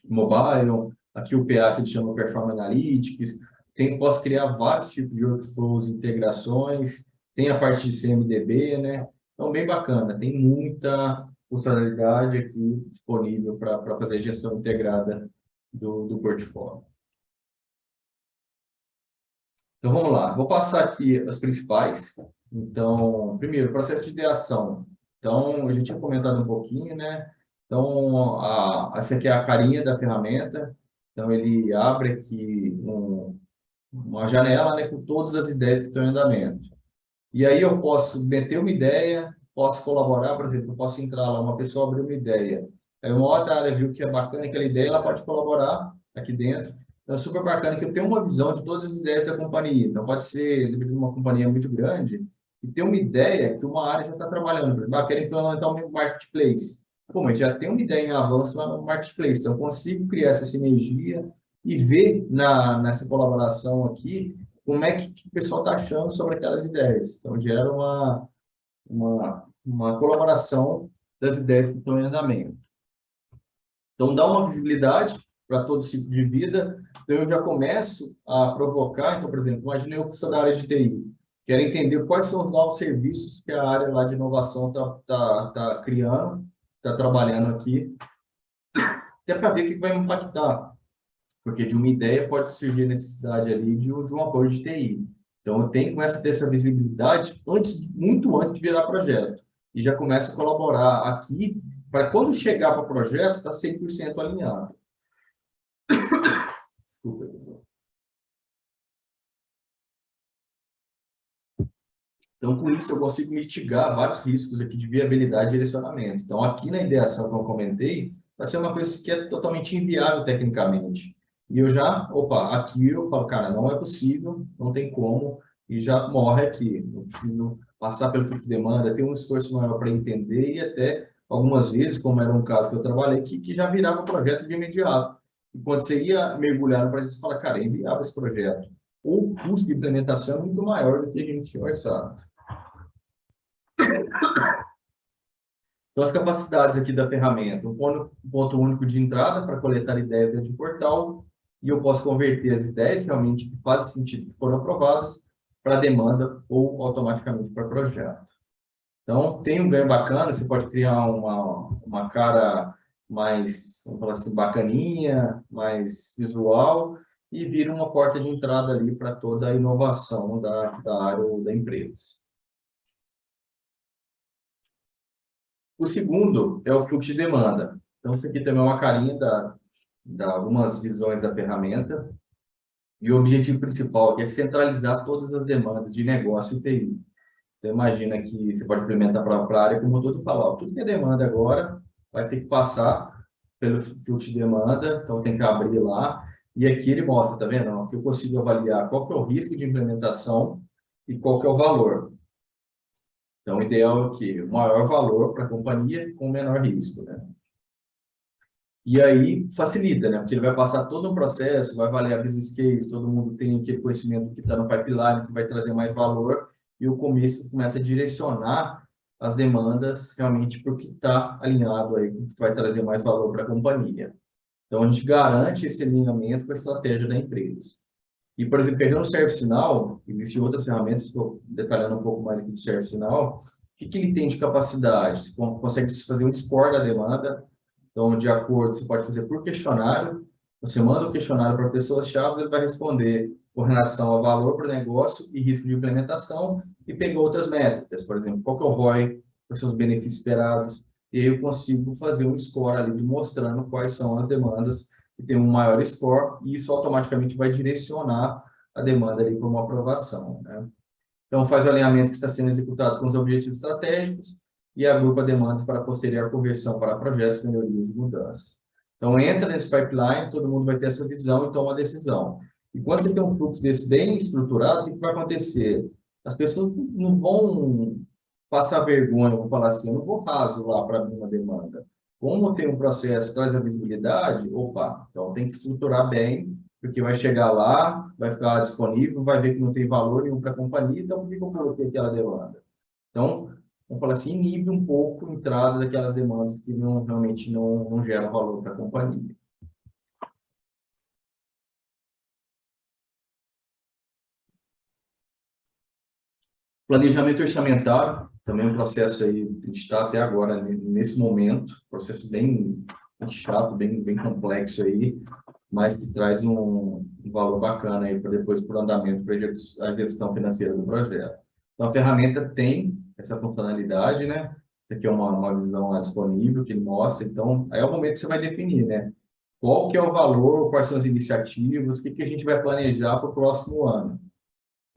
mobile. Aqui o PA, que ele chama Performance Analytics. Posso criar vários tipos de workflows, integrações. Tem a parte de CMDB, né? Então, bem bacana. Tem muita funcionalidade aqui disponível para fazer gestão integrada do portfólio. Então, vamos lá. Vou passar aqui as principais. Então, primeiro, processo de ideação. Então, a gente tinha comentado um pouquinho, né? Então, essa aqui é a carinha da ferramenta. Então, ele abre aqui uma janela, né, com todas as ideias que estão em andamento. E aí eu posso meter uma ideia, posso colaborar, por exemplo, eu posso entrar lá, uma pessoa abriu uma ideia. Aí uma outra área viu que é bacana aquela ideia, ela pode colaborar aqui dentro. Então é super bacana que eu tenho uma visão de todas as ideias da companhia. Então pode ser, dependendo de uma companhia muito grande, e ter uma ideia que uma área já está trabalhando. Por exemplo, quero implementar um marketplace. Pô, mas já tem uma ideia em avanço lá no marketplace. Então eu consigo criar essa sinergia e ver nessa colaboração aqui como é que o pessoal está achando sobre aquelas ideias. Então, gera uma colaboração das ideias que estão em andamento. Então, dá uma visibilidade para todo o ciclo de vida. Então, eu já começo a provocar. Então, por exemplo, imagine eu que sou da área de TI. Quero entender quais são os novos serviços que a área lá de inovação tá criando, está trabalhando aqui, até para ver o que vai me impactar. Porque de uma ideia pode surgir a necessidade ali de um apoio de TI. Então, eu tenho que começar a ter essa visibilidade muito antes de virar projeto. E já começo a colaborar aqui, para quando chegar para o projeto, estar 100% alinhado. Desculpa, pessoal. Então, com isso, eu consigo mitigar vários riscos aqui de viabilidade e direcionamento. Então, aqui na ideação que eu comentei, vai ser uma coisa que é totalmente inviável tecnicamente. E eu já, opa, aqui eu falo, cara, não é possível, não tem como, e já morre aqui. Eu preciso passar pelo fluxo de demanda, ter um esforço maior para entender, e até algumas vezes, como era um caso que eu trabalhei, que já virava o projeto de imediato. E quando você ia mergulhar no projeto, você fala, cara, é inviável esse projeto. Ou o custo de implementação é muito maior do que a gente tinha orçado. Então, as capacidades aqui da ferramenta, um ponto único de entrada para coletar ideias dentro do portal, e eu posso converter as ideias realmente que fazem sentido, que foram aprovadas, para demanda ou automaticamente para projeto. Então, tem um ganho bacana, você pode criar uma cara mais, vamos falar assim, bacaninha, mais visual, e vira uma porta de entrada ali para toda a inovação da área ou da empresa. O segundo é o fluxo de demanda. Então, isso aqui também é uma carinha da algumas visões da ferramenta. E o objetivo principal aqui é centralizar todas as demandas de negócio e TI. Então, imagina que você pode implementar para a área como todo falar, ó, tudo que é demanda agora vai ter que passar pelo fluxo de demanda, então tem que abrir lá. E aqui ele mostra, tá vendo? Aqui eu consigo avaliar qual que é o risco de implementação e qual que é o valor. Então, o ideal é o quê? O maior valor para a companhia com o menor risco, né? E aí facilita, né? Porque ele vai passar todo um processo, vai avaliar business case, todo mundo tem aquele conhecimento que está no pipeline, que vai trazer mais valor, e o começo começa a direcionar as demandas realmente para o que está alinhado aí, que vai trazer mais valor para a companhia. Então, a gente garante esse alinhamento com a estratégia da empresa. E, por exemplo, pegando o ServiceNow, existem outras ferramentas, estou detalhando um pouco mais aqui do ServiceNow, o que ele tem de capacidade? Você consegue fazer um score da demanda, então, de acordo, você pode fazer por questionário, você manda o questionário para pessoas-chave, ele vai responder com relação ao valor para o negócio e risco de implementação, e pegou outras métricas, por exemplo, qual que é o ROI, quais são os benefícios esperados, e aí eu consigo fazer um score ali, mostrando quais são as demandas que tem um maior score, e isso automaticamente vai direcionar a demanda ali para uma aprovação, né? Então, faz o alinhamento que está sendo executado com os objetivos estratégicos e agrupa demandas para posterior conversão para projetos, melhorias e mudanças. Então, entra nesse pipeline, todo mundo vai ter essa visão e toma a decisão. E quando você tem um fluxo desse bem estruturado, o que vai acontecer? As pessoas não vão passar vergonha, vou falar assim, eu não vou raso lá para abrir uma demanda. Como tem um processo que traz a visibilidade, opa, então tem que estruturar bem, porque vai chegar lá, vai ficar disponível, vai ver que não tem valor nenhum para a companhia, então por que eu coloquei aquela demanda? Então, vamos falar assim, inibe um pouco a entrada daquelas demandas que realmente não geram valor para a companhia. Planejamento orçamentário, também um processo aí, a gente está até agora, nesse momento, processo bem chato, bem complexo aí, mas que traz um valor bacana aí para depois para o andamento, para a gestão financeira do projeto. Então, a ferramenta tem essa funcionalidade, né? Isso aqui é uma visão lá disponível que ele mostra. Então, aí é o momento que você vai definir, né? Qual que é o valor, quais são as iniciativas, o que a gente vai planejar para o próximo ano.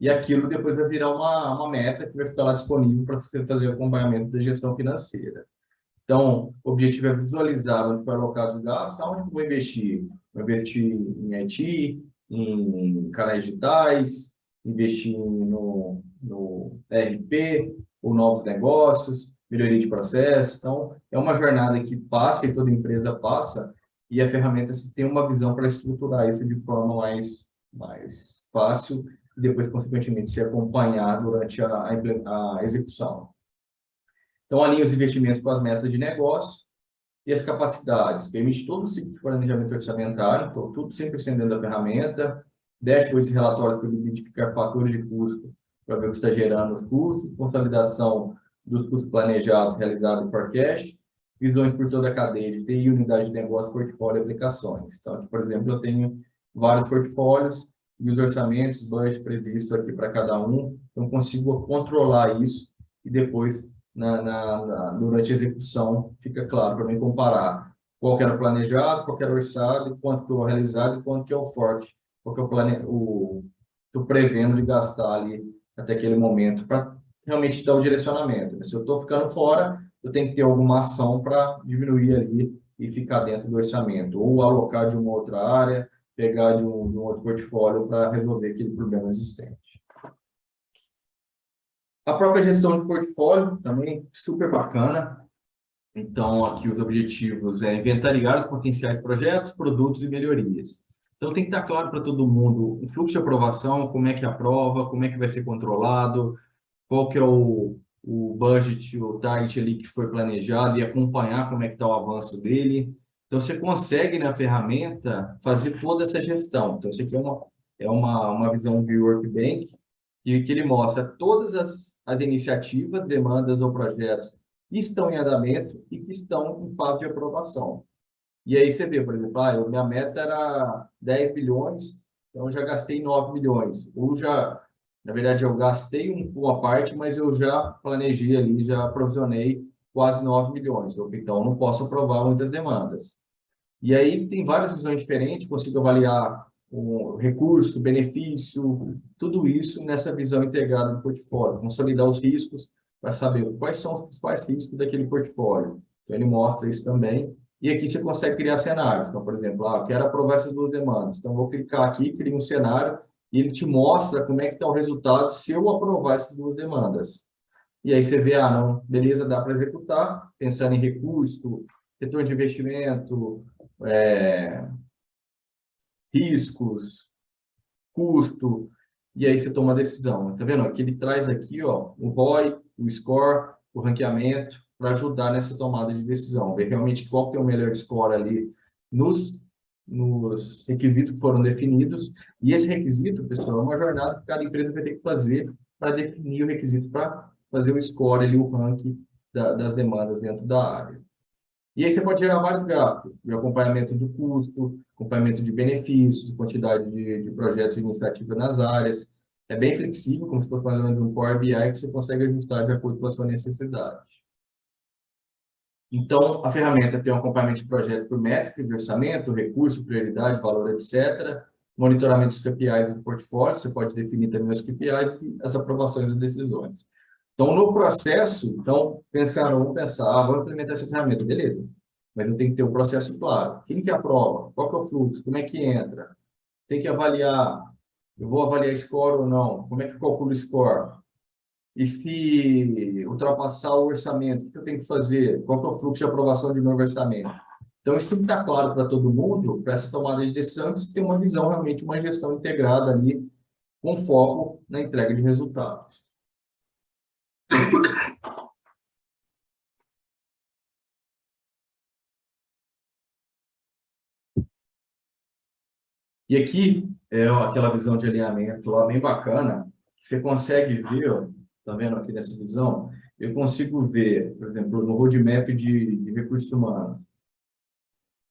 E aquilo depois vai virar uma meta que vai ficar lá disponível para você fazer acompanhamento da gestão financeira. Então, o objetivo é visualizar onde foi alocado o gasto, onde eu vou investir. Vou investir em IT, em canais digitais, investir no ERP, ou novos negócios, melhoria de processo. Então, é uma jornada que passa e toda empresa passa, e a ferramenta se tem uma visão para estruturar isso de forma mais fácil e depois, consequentemente, se acompanhar durante a execução. Então, alinha os investimentos com as metas de negócio e as capacidades. Permite todo o ciclo de planejamento orçamentário, então, tudo 100% dentro da ferramenta. Dashboards e relatórios para identificar fatores de custo, para ver o que está gerando os custos. Consolidação dos custos planejados, realizados em forecast. Visões por toda a cadeia de TI, unidade de negócio, portfólio e aplicações. Então, aqui, por exemplo, eu tenho vários portfólios e os orçamentos, budget previsto aqui para cada um. Então, consigo controlar isso e depois durante a execução, fica claro para mim comparar qual que era o planejado, qual que era o orçado, quanto que eu realizado e quanto que é o forte, qual que é estou prevendo de gastar ali até aquele momento, para realmente dar o direcionamento. Se eu estou ficando fora, eu tenho que ter alguma ação para diminuir ali e ficar dentro do orçamento, ou alocar de uma outra área, pegar de um outro portfólio para resolver aquele problema existente. A própria gestão de portfólio também super bacana. Então, aqui os objetivos é inventariar os potenciais projetos, produtos e melhorias. Então, tem que estar claro para todo mundo o fluxo de aprovação, como é que aprova, como é que vai ser controlado, qual que é o budget, o target ali que foi planejado e acompanhar como é que está o avanço dele. Então, você consegue na ferramenta fazer toda essa gestão. Então, isso aqui é uma visão de Workbank, e que ele mostra todas as iniciativas, demandas ou projetos que estão em andamento e que estão em fase de aprovação. E aí você vê, por exemplo, minha meta era 10 bilhões, então eu já gastei 9 milhões. Ou já, na verdade, eu gastei uma parte, mas eu já planejei ali, já provisionei quase 9 milhões. Então, eu não posso aprovar muitas demandas. E aí tem várias visões diferentes, consigo avaliar o recurso, benefício, tudo isso nessa visão integrada do portfólio, consolidar os riscos para saber quais são os principais riscos daquele portfólio. Então, ele mostra isso também. E aqui você consegue criar cenários. Então, por exemplo, eu quero aprovar essas duas demandas. Então, eu vou clicar aqui, crio um cenário, e ele te mostra como é que está o resultado se eu aprovar essas duas demandas. E aí você vê, não, beleza, dá para executar, pensando em recurso, retorno de investimento, riscos, custo, e aí você toma a decisão. Tá vendo? Aqui ele traz aqui, ó, o ROI, o score, o ranqueamento, para ajudar nessa tomada de decisão. Ver realmente qual que é o melhor score ali nos requisitos que foram definidos. E esse requisito, pessoal, é uma jornada que cada empresa vai ter que fazer para definir o requisito para fazer o score ali, o ranking das demandas dentro da área. E aí você pode gerar vários gráficos, de acompanhamento do custo, acompanhamento de benefícios, quantidade de projetos e iniciativas nas áreas. É bem flexível, como se fosse falando de um Power BI, que você consegue ajustar de acordo com a sua necessidade. Então, a ferramenta tem um acompanhamento de projeto por métrica, de orçamento, recurso, prioridade, valor, etc. Monitoramento dos KPIs do portfólio, você pode definir também os KPIs e as aprovações das decisões. Então, no processo, vamos pensar, vamos implementar essa ferramenta, beleza. Mas eu tenho que ter um processo claro. Quem que aprova? Qual que é o fluxo? Como é que entra? Tem que avaliar. Eu vou avaliar score ou não? Como é que eu calculo o score? E se ultrapassar o orçamento, o que eu tenho que fazer? Qual que é o fluxo de aprovação de meu orçamento? Então, isso tem que estar claro para todo mundo, para essa tomada de decisão, que tem uma visão, realmente, uma gestão integrada ali, com foco na entrega de resultados. E aqui é aquela visão de alinhamento lá bem bacana. Você consegue ver, tá vendo aqui nessa visão? Eu consigo ver, por exemplo, no roadmap de recursos humanos.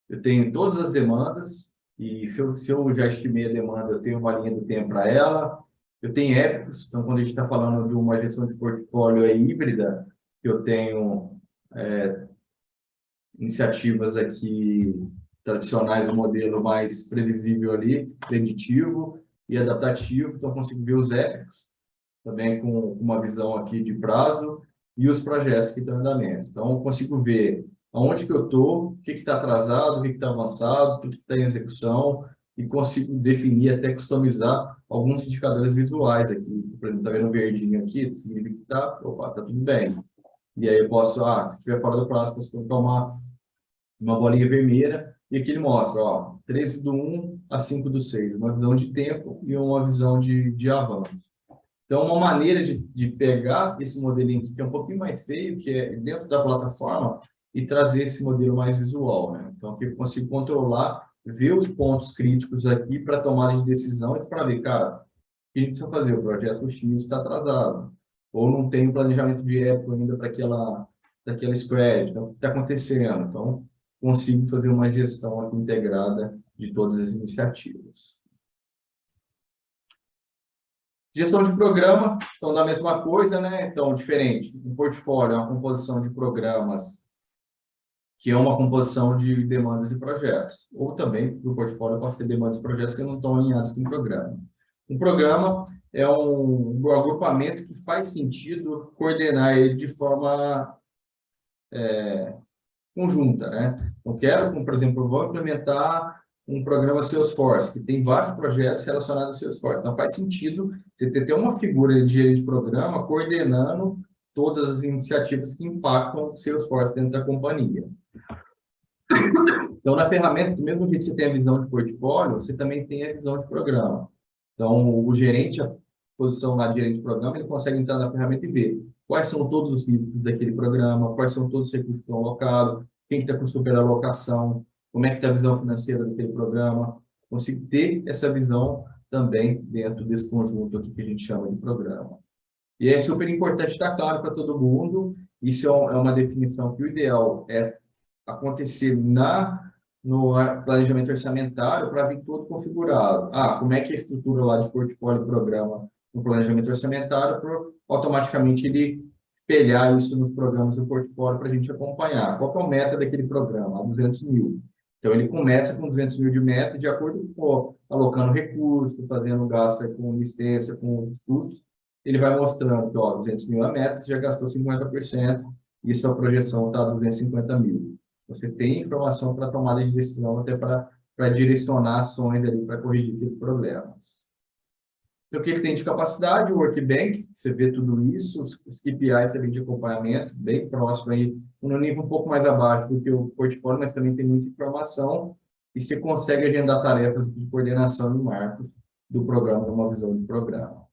Eu tenho todas as demandas, E se eu já estimei a demanda, eu tenho uma linha do tempo para ela. Eu tenho épicos, então quando a gente está falando de uma gestão de portfólio híbrida, que eu tenho iniciativas aqui tradicionais, o modelo mais previsível ali, preditivo e adaptativo, então eu consigo ver os épicos, também com uma visão aqui de prazo, e os projetos que estão em andamento. Então, eu consigo ver aonde que eu estou, o que está atrasado, o que está avançado, tudo que está em execução, e consigo definir, até customizar alguns indicadores visuais aqui. Por exemplo, está vendo o verdinho aqui, significa que está, opa, está tudo bem. E aí eu posso, se estiver fora do prazo, posso colocar uma bolinha vermelha, e aqui ele mostra, 13 do 1 a 5 do 6, uma visão de tempo e uma visão de avanço. Então, uma maneira de pegar esse modelinho aqui, que é um pouquinho mais feio, que é dentro da plataforma, e trazer esse modelo mais visual, né? Então, aqui eu consigo controlar, ver os pontos críticos aqui para tomada de decisão e para ver, cara, o que a gente precisa fazer? O projeto X está atrasado, ou não tem um planejamento de época ainda para daquela squad, então, o que está acontecendo? Então, consigo fazer uma gestão aqui integrada de todas as iniciativas. Gestão de programa, então, da mesma coisa, né? Então, diferente. Um portfólio é uma composição de programas, que é uma composição de demandas e projetos. Ou também, no portfólio, eu posso ter demandas e projetos que não estão alinhados com o programa. Um programa é um agrupamento que faz sentido coordenar ele de forma conjunta, né? Eu quero, por exemplo, eu vou implementar um programa Salesforce, que tem vários projetos relacionados a Salesforce. Então, faz sentido você ter uma figura de gerente de programa coordenando todas as iniciativas que impactam o Salesforce dentro da companhia. Então, na ferramenta, do mesmo jeito que você tem a visão de portfólio, você também tem a visão de programa. Então, o gerente, a posição lá de gerente de programa, ele consegue entrar na ferramenta e ver quais são todos os riscos daquele programa, quais são todos os recursos que estão alocados, quem está com superalocação, como é que está a visão financeira daquele programa. Consigo ter essa visão também dentro desse conjunto aqui que a gente chama de programa. E é super importante estar claro para todo mundo, isso é uma definição que o ideal é acontecer no planejamento orçamentário para vir todo configurado. Como é que é a estrutura lá de portfólio e programa no planejamento orçamentário para automaticamente ele espelhar isso nos programas do portfólio para a gente acompanhar. Qual que é o meta daquele programa? 200 mil. Então, ele começa com 200 mil de meta, de acordo com alocando recursos, fazendo gasto com licença, com custos. Ele vai mostrando que, 200 mil é a meta, você já gastou 50%, e sua projeção está 250 mil. Você tem informação para tomada de decisão, até para direcionar ações ali para corrigir aqueles problemas. Então, o que ele tem de capacidade? O Workbank, você vê tudo isso, os KPIs também de acompanhamento, bem próximo aí, um nível um pouco mais abaixo do que o portfólio, mas também tem muita informação, e você consegue agendar tarefas de coordenação e marcos do programa, numa visão de programa.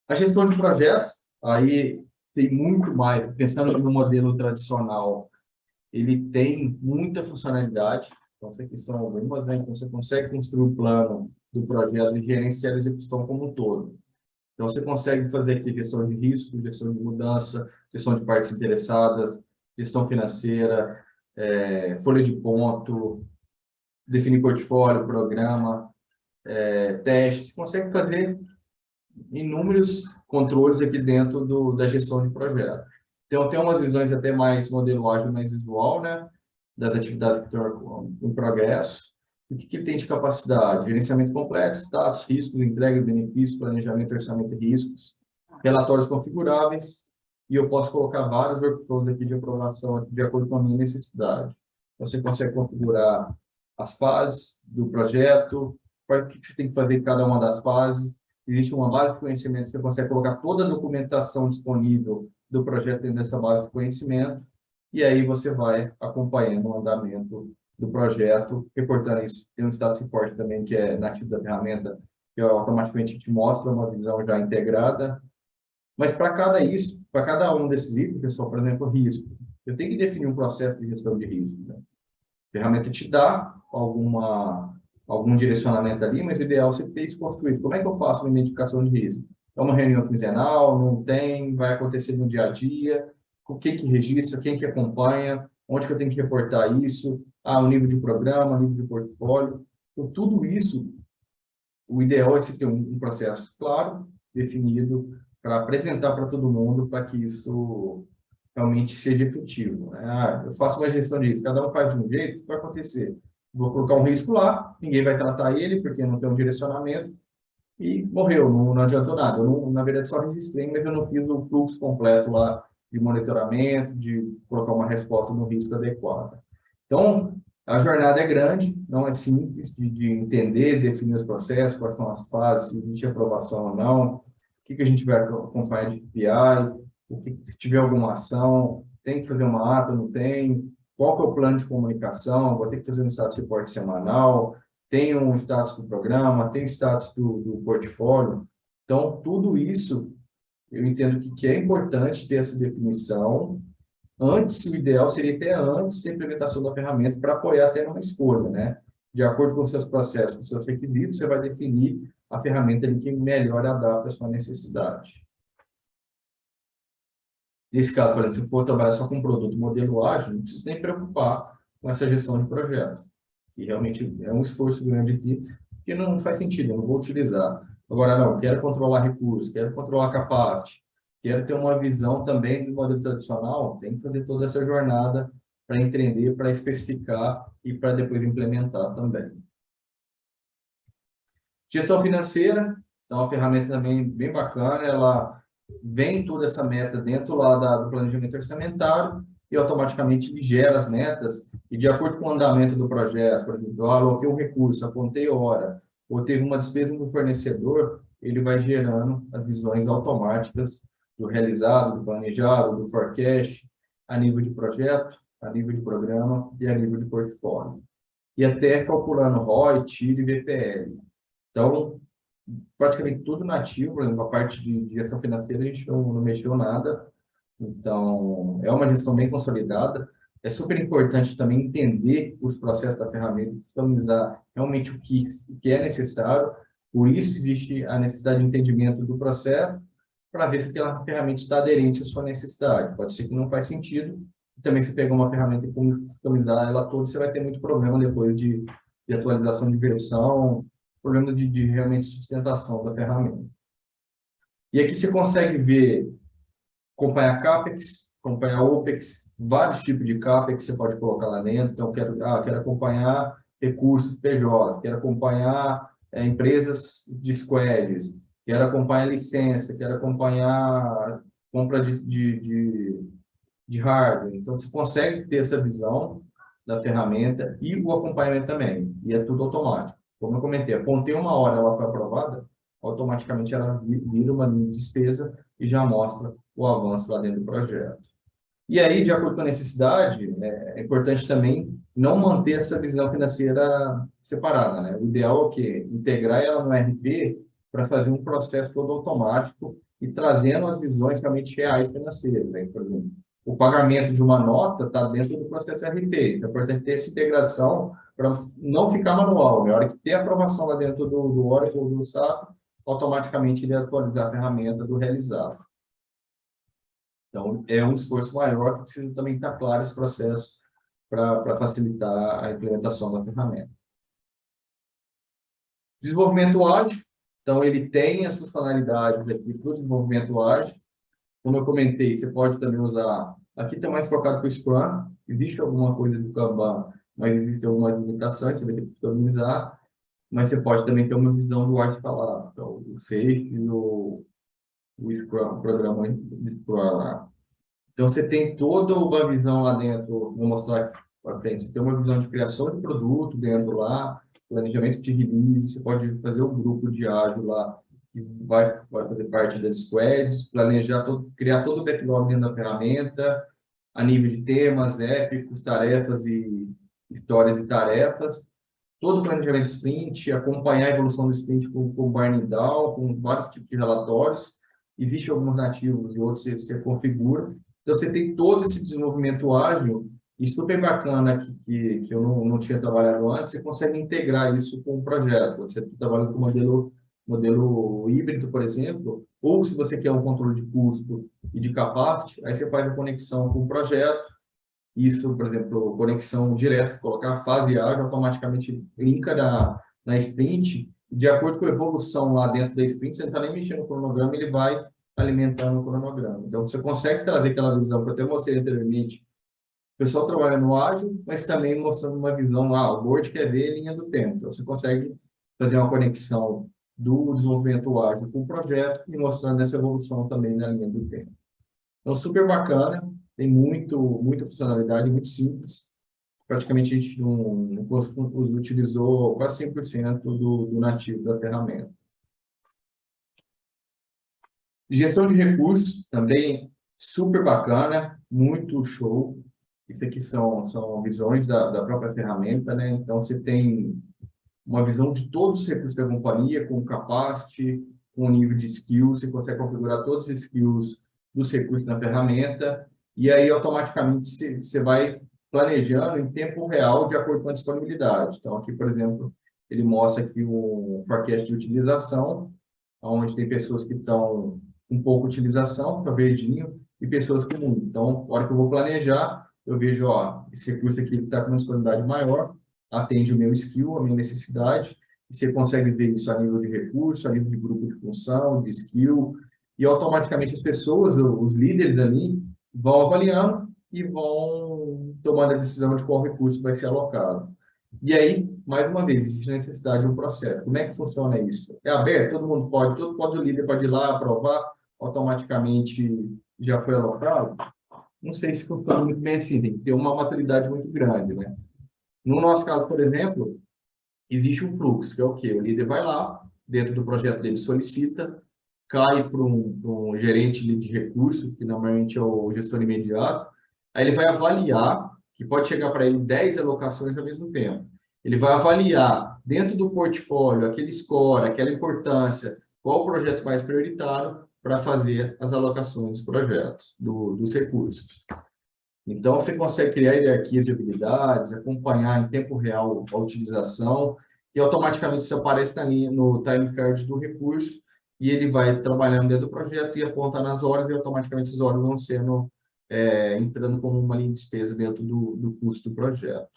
A gestão de projetos, aí tem muito mais, pensando no modelo tradicional, ele tem muita funcionalidade, então, aqui são algumas, né? Então, você consegue construir o plano do projeto e gerenciar a execução como um todo. Então, você consegue fazer aqui gestão de risco, gestão de mudança, gestão de partes interessadas, gestão financeira, folha de ponto, definir portfólio, programa, testes. Você consegue fazer inúmeros controles aqui dentro da gestão de projeto. Então, tem umas visões até mais modelo ágil, mais visual, né? Das atividades que estão em progresso. O que ele tem de capacidade? Gerenciamento complexo, status, riscos, entrega e benefícios, planejamento, orçamento e riscos, relatórios configuráveis, e eu posso colocar vários workflows aqui de aprovação de acordo com a minha necessidade. Você consegue configurar as fases do projeto, o que você tem que fazer em cada uma das fases. Existe uma base de conhecimento, você consegue colocar toda a documentação disponível do projeto dentro dessa base de conhecimento, e aí você vai acompanhando o andamento do projeto, reportando isso. Tem um status report também, que é nativo da ferramenta, que automaticamente te mostra uma visão já integrada. Mas para cada um desses itens, pessoal, por exemplo, risco, eu tenho que definir um processo de gestão de risco, né? A ferramenta te dá algum direcionamento ali, mas o ideal é você ter isso construído. Como é que eu faço uma identificação de risco? É uma reunião quinzenal? Não tem? Vai acontecer no dia a dia? O que registra? Quem que acompanha? Onde que eu tenho que reportar isso? o nível de programa, o nível de portfólio. Então, tudo isso, o ideal é se ter um processo claro, definido, para apresentar para todo mundo, para que isso realmente seja efetivo, né? Eu faço uma gestão disso, cada um faz de um jeito, o que vai acontecer? Vou colocar um risco lá, ninguém vai tratar ele, porque não tem um direcionamento, e morreu, não adiantou nada. Eu, não, na verdade, só registrei, mas eu não fiz o fluxo completo lá de monitoramento, de colocar uma resposta no risco adequada. Então, a jornada é grande, não é simples de entender, definir os processos, quais são as fases, se existe aprovação ou não, o que a gente vai acompanhar de KPI, se tiver alguma ação, tem que fazer uma ata, não tem, qual que é o plano de comunicação, vou ter que fazer um status report semanal, tem um status do programa, tem status do portfólio. Então, tudo isso, eu entendo que é importante ter essa definição. Antes, o ideal seria até antes da implementação da ferramenta para apoiar até numa escolha, né? De acordo com os seus processos, com os seus requisitos, você vai definir a ferramenta ali que melhor adapta a sua necessidade. Nesse caso, por exemplo, se for trabalhar só com produto modelo ágil, não precisa nem preocupar com essa gestão de projeto. E realmente é um esforço grande aqui, que não faz sentido, eu não vou utilizar. Agora, não, quero controlar recursos, quero controlar capacity, quero ter uma visão também do modelo tradicional, tem que fazer toda essa jornada para entender, para especificar e para depois implementar também. Gestão financeira, então, uma ferramenta também bem bacana, ela vem toda essa meta dentro lá do planejamento orçamentário e automaticamente ele gera as metas e de acordo com o andamento do projeto, por exemplo, eu aloquei um recurso, apontei hora, ou teve uma despesa do fornecedor, ele vai gerando as visões automáticas do realizado, do planejado, do forecast, a nível de projeto, a nível de programa e a nível de portfólio. E até calculando ROI, TIR e VPL. Então, praticamente tudo nativo, por exemplo, a parte de gestão financeira a gente não mexeu nada, então é uma gestão bem consolidada. É super importante também entender os processos da ferramenta, customizar realmente o que é necessário, por isso existe a necessidade de entendimento do processo, para ver se aquela ferramenta está aderente à sua necessidade. Pode ser que não faz sentido, e também se pegar uma ferramenta e customizar ela toda, você vai ter muito problema depois de atualização de versão, problema de realmente sustentação da ferramenta. E aqui você consegue ver, acompanhar CAPEX, acompanhar OPEX, vários tipos de CAPEX você pode colocar lá dentro. Então, quero acompanhar recursos PJ, quero acompanhar empresas de squads, quero acompanhar licença, quero acompanhar compra de hardware. Então, você consegue ter essa visão da ferramenta e o acompanhamento também, e é tudo automático. Como eu comentei, apontei uma hora, ela foi aprovada, automaticamente ela vira uma linha de despesa e já mostra o avanço lá dentro do projeto. E aí, de acordo com a necessidade, é importante também não manter essa visão financeira separada, né? O ideal é o quê? Integrar ela no RP para fazer um processo todo automático e trazendo as visões realmente reais financeiras, né? Por exemplo, o pagamento de uma nota está dentro do processo RP. Então, é importante ter essa integração para não ficar manual. Na hora que ter aprovação lá dentro do Oracle ou do SAP, automaticamente ele atualizar a ferramenta do realizado. Então, é um esforço maior que precisa também estar claro esse processo para facilitar a implementação da ferramenta. Desenvolvimento ágil. Então, ele tem as funcionalidades aqui para o desenvolvimento ágil. Como eu comentei, você pode também usar... Aqui está mais focado para o Scrum. Existe alguma coisa do Kanban, mas existem algumas limitações, você vai ter que customizar. Mas você pode também ter uma visão do Art falado. Então, o Safe e o Scrum, o programa de Scrum lá. Então, você tem toda uma visão lá dentro, vou mostrar aqui para frente, você tem uma visão de criação de produto dentro lá, planejamento de release, você pode fazer um grupo de ágil lá, que vai fazer parte das squads, planejar, criar todo o backlog dentro da ferramenta, a nível de temas, épicos, tarefas e histórias e tarefas, todo o planejamento de sprint, acompanhar a evolução do sprint com burn down, com vários tipos de relatórios, existem alguns nativos e outros você configura. Então, você tem todo esse desenvolvimento ágil e super bacana que eu não tinha trabalhado antes, você consegue integrar isso com o projeto. Você trabalha com modelo híbrido, por exemplo, ou se você quer um controle de custo e de capacity, aí você faz a conexão com o projeto, Isso, por exemplo, conexão direta, colocar a fase ágil, automaticamente linka na sprint, de acordo com a evolução lá dentro da sprint, você não está nem mexendo no cronograma, ele vai alimentando o cronograma. Então, você consegue trazer aquela visão que eu até mostrei anteriormente, o pessoal trabalha no ágil, mas também mostrando uma visão, o board quer ver a linha do tempo. Então, você consegue fazer uma conexão do desenvolvimento ágil com o projeto e mostrando essa evolução também na linha do tempo. Então, super bacana, tem muita funcionalidade, muito simples. Praticamente a gente não utilizou quase 100% do nativo da ferramenta. Gestão de recursos, também super bacana, muito show. Isso aqui são visões da própria ferramenta, né? Então, você tem uma visão de todos os recursos da companhia, com capacity, com nível de skills, você consegue configurar todos os skills dos recursos na ferramenta, e aí automaticamente você vai planejando em tempo real de acordo com a disponibilidade. Então, aqui, por exemplo, ele mostra aqui um forecast de utilização, onde tem pessoas que estão com pouca utilização, fica verdinho, e pessoas com muito. Então, na hora que eu vou planejar, eu vejo, esse recurso aqui está com uma disponibilidade maior, atende o meu skill, a minha necessidade, e você consegue ver isso a nível de recurso, a nível de grupo de função, de skill, e automaticamente as pessoas, os líderes ali, vão avaliando e vão tomando a decisão de qual recurso vai ser alocado. E aí, mais uma vez, existe a necessidade de um processo. Como é que funciona isso? É aberto, todo mundo pode, o líder pode ir lá aprovar, automaticamente já foi alocado? Não sei se funciona muito bem assim, tem que ter uma maturidade muito grande, né? No nosso caso, por exemplo, existe um fluxo, que é o quê? O líder vai lá, dentro do projeto dele, solicita, cai para um gerente de recurso, que normalmente é o gestor imediato, aí ele vai avaliar, que pode chegar para ele 10 alocações ao mesmo tempo. Ele vai avaliar, dentro do portfólio, aquele score, aquela importância, qual o projeto mais prioritário para fazer as alocações dos projetos, dos recursos. Então, você consegue criar hierarquias de habilidades, acompanhar em tempo real a utilização, e automaticamente isso aparece no time card do recurso, e ele vai trabalhando dentro do projeto e aponta nas horas, e automaticamente essas horas vão sendo, entrando como uma linha de despesa dentro do custo do projeto.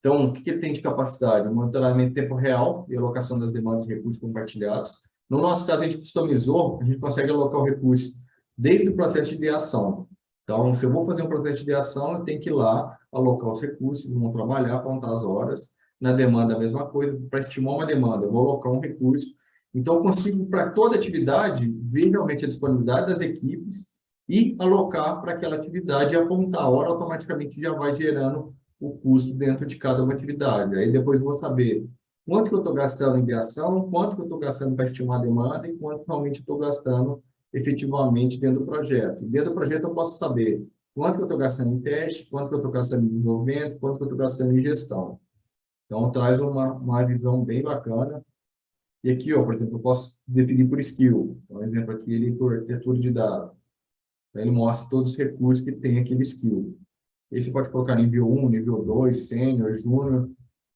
Então, o que ele tem de capacidade? Monitoramento em tempo real e alocação das demandas e recursos compartilhados. No nosso caso, a gente customizou, a gente consegue alocar o recurso desde o processo de ideação. Então, se eu vou fazer um processo de ideação, eu tenho que ir lá, alocar os recursos, vão trabalhar, apontar as horas. Na demanda, a mesma coisa. Para estimar uma demanda, eu vou alocar um recurso. Então, eu consigo, para toda atividade, ver realmente a disponibilidade das equipes e alocar para aquela atividade e apontar a hora, automaticamente já vai gerando o custo dentro de cada uma atividade. Aí depois eu vou saber quanto que eu estou gastando em ideação, quanto que eu estou gastando para estimar a demanda e quanto realmente estou gastando efetivamente dentro do projeto. E dentro do projeto eu posso saber quanto que eu estou gastando em teste, quanto que eu estou gastando em desenvolvimento, quanto que eu estou gastando em gestão. Então, traz uma visão bem bacana. E aqui, por exemplo, eu posso definir por skill. Então, exemplo aqui, ele por arquitetura de dados. Então, ele mostra todos os recursos que tem aquele skill. Aí você pode colocar nível 1, nível 2, sênior, júnior.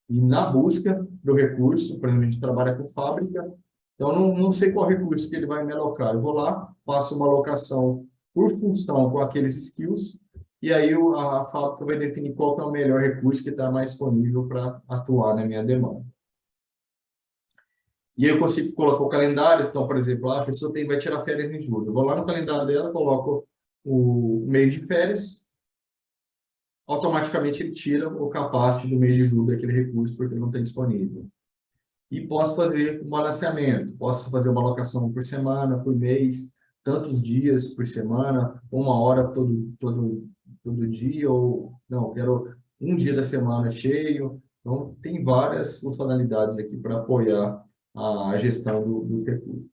E na busca do recurso, por exemplo, a gente trabalha com fábrica, então não sei qual recurso que ele vai me alocar. Eu vou lá, faço uma alocação por função com aqueles skills, e aí a fábrica vai definir qual que é o melhor recurso que está mais disponível para atuar na minha demanda. E aí eu consigo colocar o calendário, então, por exemplo, a pessoa vai tirar férias em julho. Eu vou lá no calendário dela, coloco o mês de férias, automaticamente ele tira o capacete do mês de julho daquele recurso, porque ele não tem disponível. E posso fazer um balanceamento, posso fazer uma alocação por semana, por mês, tantos dias por semana, uma hora todo dia, ou não, quero um dia da semana cheio. Então, tem várias funcionalidades aqui para apoiar a gestão do recurso.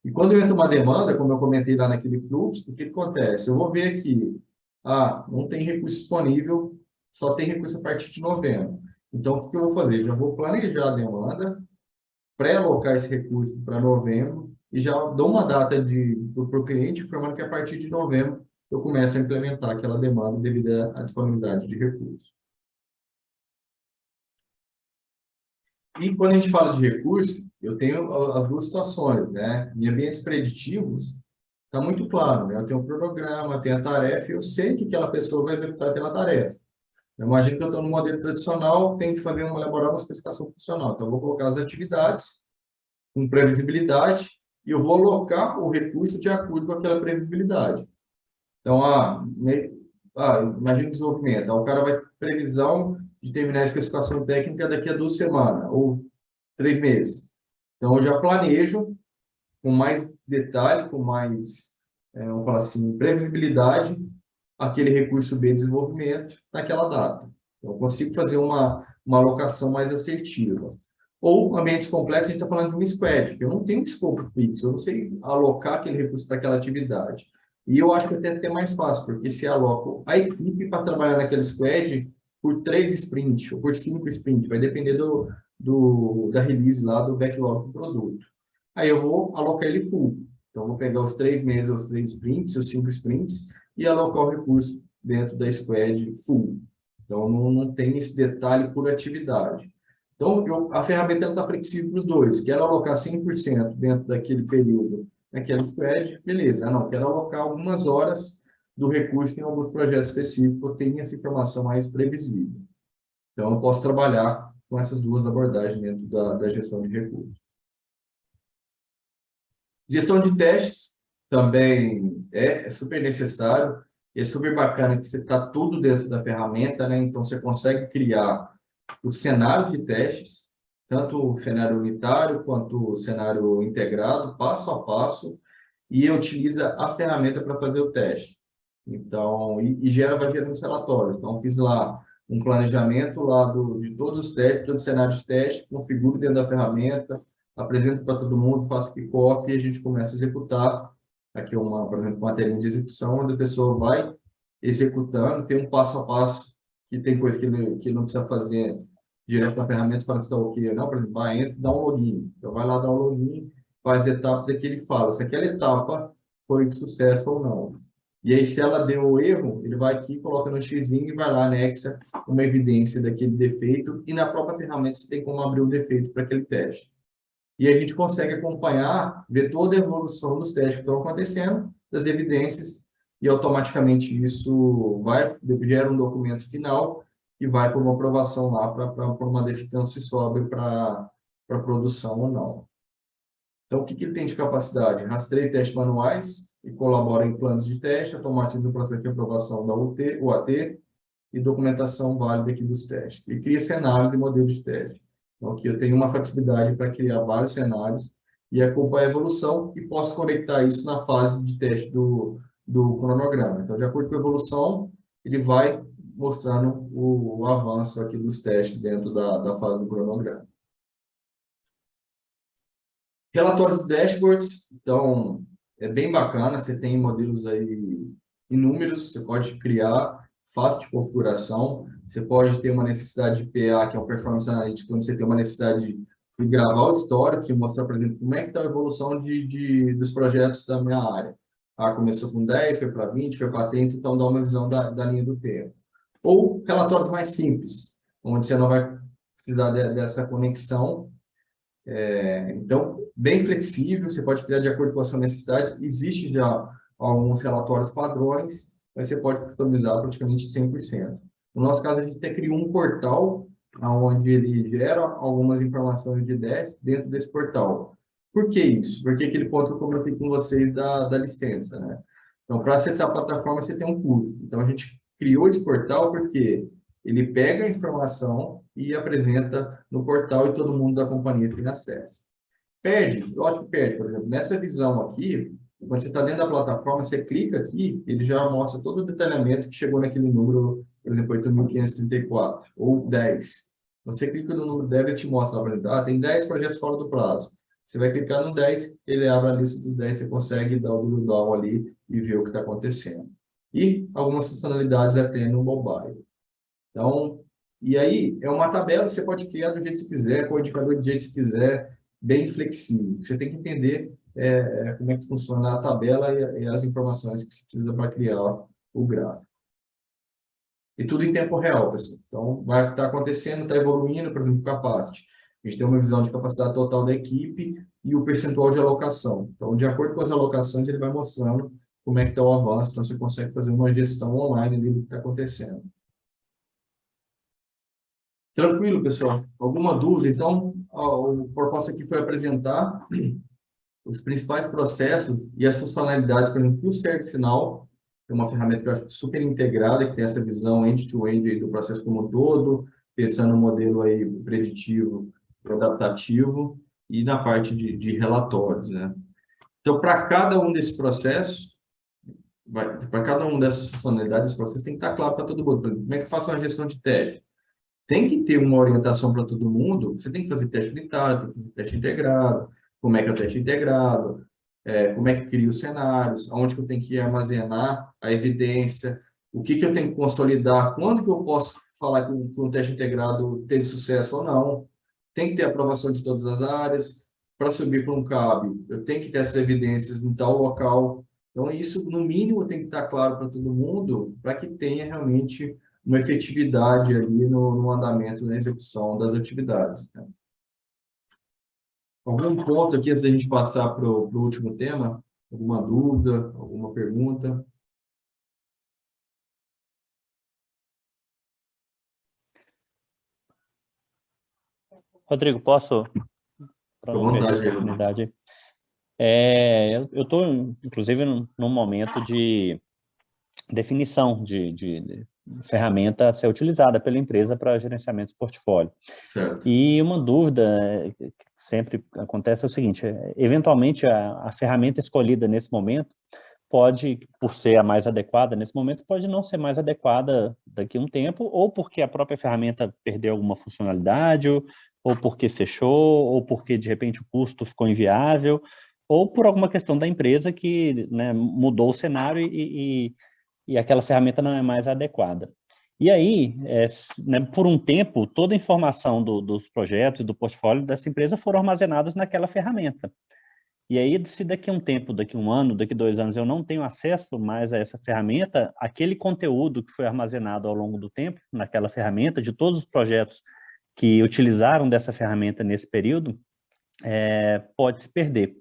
E quando entra uma demanda, como eu comentei lá naquele fluxo, o que acontece? Eu vou ver aqui, não tem recurso disponível, só tem recurso a partir de novembro. Então, o que eu vou fazer? Já vou planejar a demanda, pré-alocar esse recurso para novembro e já dou uma data para o cliente, informando que a partir de novembro eu começo a implementar aquela demanda devido à disponibilidade de recursos. E quando a gente fala de recurso, eu tenho as duas situações, né? Em ambientes preditivos, está muito claro, né? Eu tenho um cronograma, tenho a tarefa, e eu sei que aquela pessoa vai executar aquela tarefa. Eu imagino que eu estou no modelo tradicional, tenho que elaborar uma especificação funcional. Então, eu vou colocar as atividades com previsibilidade e eu vou alocar o recurso de acordo com aquela previsibilidade. Então, imagina o desenvolvimento. Então, o cara vai previsão de terminar a especificação técnica daqui a 2 semanas ou 3 meses. Então, eu já planejo com mais detalhe, com mais, vamos falar assim, previsibilidade, aquele recurso B de desenvolvimento naquela data. Então, eu consigo fazer uma alocação mais assertiva. Ou ambientes complexos, a gente está falando de um squad, que eu não tenho um escopo fixo, eu não sei alocar aquele recurso para aquela atividade. E eu acho que até é mais fácil, porque se aloco a equipe para trabalhar naquele squad por 3 sprints ou por 5 sprints, vai depender da release lá, do backlog do produto. Aí eu vou alocar ele full. Então, eu vou pegar os 3 meses, os 3 sprints, os 5 sprints, e alocar o recurso dentro da squad full. Então, não tem esse detalhe por atividade. Então, a ferramenta está flexível para os dois. Quero alocar 100% dentro daquele período, naquele squad, beleza. Não, quero alocar algumas horas do recurso em alguns projetos específicos, eu tenho essa informação mais previsível. Então, eu posso trabalhar com essas duas abordagens dentro da gestão de recursos. Gestão de testes também é super necessário e é super bacana que você está tudo dentro da ferramenta, né? Então, você consegue criar os cenários de testes, tanto o cenário unitário quanto o cenário integrado, passo a passo, e utiliza a ferramenta para fazer o teste. Então, vai gerando os relatórios. Então, fiz lá um planejamento lá de todos os testes, todos os cenários de teste, configuro dentro da ferramenta, apresento para todo mundo, faço kickoff e a gente começa a executar. Aqui, por exemplo, uma telinha de execução, onde a pessoa vai executando, tem um passo a passo, que tem coisa que não precisa fazer direto na ferramenta para estar ok, não, por exemplo, vai, entra, dá um login. Então, vai lá dar um login, faz etapas que ele fala, se aquela etapa foi de sucesso ou não. E aí, se ela deu erro, ele vai aqui, coloca no xizinho e vai lá, anexa uma evidência daquele defeito, e na própria ferramenta você tem como abrir o defeito para aquele teste. E a gente consegue acompanhar, ver toda a evolução dos testes que estão acontecendo, das evidências, e automaticamente isso gera um documento final e vai para uma aprovação lá para uma definição se sobe para produção ou não. Então, o que ele tem de capacidade? Rastreia testes manuais e colabora em planos de teste, automatiza o processo de aprovação da UAT e documentação válida aqui dos testes. E cria cenários de modelo de teste. Então, aqui eu tenho uma flexibilidade para criar vários cenários e acompanhar a evolução e posso conectar isso na fase de teste do cronograma. Então, de acordo com a evolução, ele vai mostrando o avanço aqui dos testes dentro da fase do cronograma. Relatórios de dashboards, então, é bem bacana, você tem modelos aí inúmeros, você pode criar, fácil de configuração, você pode ter uma necessidade de PA, que é o Performance Analytics, quando você tem uma necessidade de gravar o histórico, de mostrar, por exemplo, como é que está a evolução dos projetos da minha área. Começou com 10, foi para 20, foi para 30, então dá uma visão da linha do tempo. Ou relatórios mais simples, onde você não vai precisar dessa conexão. Então, bem flexível, você pode criar de acordo com a sua necessidade. Existe já alguns relatórios padrões, mas você pode customizar praticamente 100%. No nosso caso, a gente até criou um portal onde ele gera algumas informações de dash dentro desse portal. Por que isso? Porque aquele ponto que eu comentei com vocês da licença, né? Então, para acessar a plataforma, você tem um custo. Então, a gente criou esse portal porque ele pega a informação e apresenta no portal e todo mundo da companhia tem acesso. Perde, lógico que perde, por exemplo, nessa visão aqui, quando você está dentro da plataforma, você clica aqui, ele já mostra todo o detalhamento que chegou naquele número, por exemplo, 8.534 ou 10. Você clica no número 10, ele te mostra, por exemplo, tem 10 projetos fora do prazo. Você vai clicar no 10, ele abre a lista dos 10, você consegue dar o drill down ali e ver o que está acontecendo. E algumas funcionalidades até no mobile. Então, e aí é uma tabela que você pode criar do jeito que você quiser, com o indicador do jeito que você quiser, bem flexível. Você tem que entender como é que funciona a tabela e as informações que você precisa para criar o gráfico. E tudo em tempo real, pessoal. Então, vai estar acontecendo, está evoluindo, por exemplo, capacity. A gente tem uma visão de capacidade total da equipe, e o percentual de alocação. Então, de acordo com as alocações, ele vai mostrando como é que está o avanço, então você consegue fazer uma gestão online ali do que está acontecendo. Tranquilo, pessoal? Alguma dúvida? Então, a proposta aqui foi apresentar os principais processos e as funcionalidades, por exemplo, o ServiceNow é uma ferramenta que eu acho super integrada, que tem essa visão end-to-end aí do processo como um todo, pensando no modelo aí preditivo, adaptativo e na parte de relatórios, né? Então, para cada um desses processos, para cada uma dessas funcionalidades, esse processo tem que estar claro para todo mundo. Por exemplo, como é que eu faço uma gestão de teste? Tem que ter uma orientação para todo mundo. Você tem que fazer teste unitário, tem que fazer teste integrado, como é que é o teste integrado, como é que cria os cenários, aonde que eu tenho que armazenar a evidência, o que que eu tenho que consolidar, quando que eu posso falar que um teste integrado teve sucesso ou não. Tem que ter aprovação de todas as áreas. Para subir para um CAB, eu tenho que ter essas evidências em tal local. Então, isso, no mínimo, tem que estar claro para todo mundo, para que tenha realmente uma efetividade ali no andamento, na execução das atividades, né? Algum ponto aqui, antes da gente passar para o último tema? Alguma dúvida, alguma pergunta? Rodrigo, posso, para Fique à não perder a vontade, oportunidade? Eu estou, inclusive, num momento de definição de ferramenta a ser utilizada pela empresa para gerenciamento de portfólio. certo? E uma dúvida que sempre acontece é o seguinte: eventualmente a ferramenta escolhida nesse momento pode, por ser a mais adequada nesse momento, pode não ser mais adequada daqui a um tempo, ou porque a própria ferramenta perdeu alguma funcionalidade, ou porque fechou, ou porque, de repente, o custo ficou inviável, ou por alguma questão da empresa que, né, mudou o cenário e aquela ferramenta não é mais adequada. E aí, né, por um tempo, toda a informação dos projetos e do portfólio dessa empresa foram armazenadas naquela ferramenta. E aí, se daqui a um tempo, daqui a um ano, daqui a 2 anos, eu não tenho acesso mais a essa ferramenta, aquele conteúdo que foi armazenado ao longo do tempo naquela ferramenta, de todos os projetos que utilizaram dessa ferramenta nesse período, pode se perder.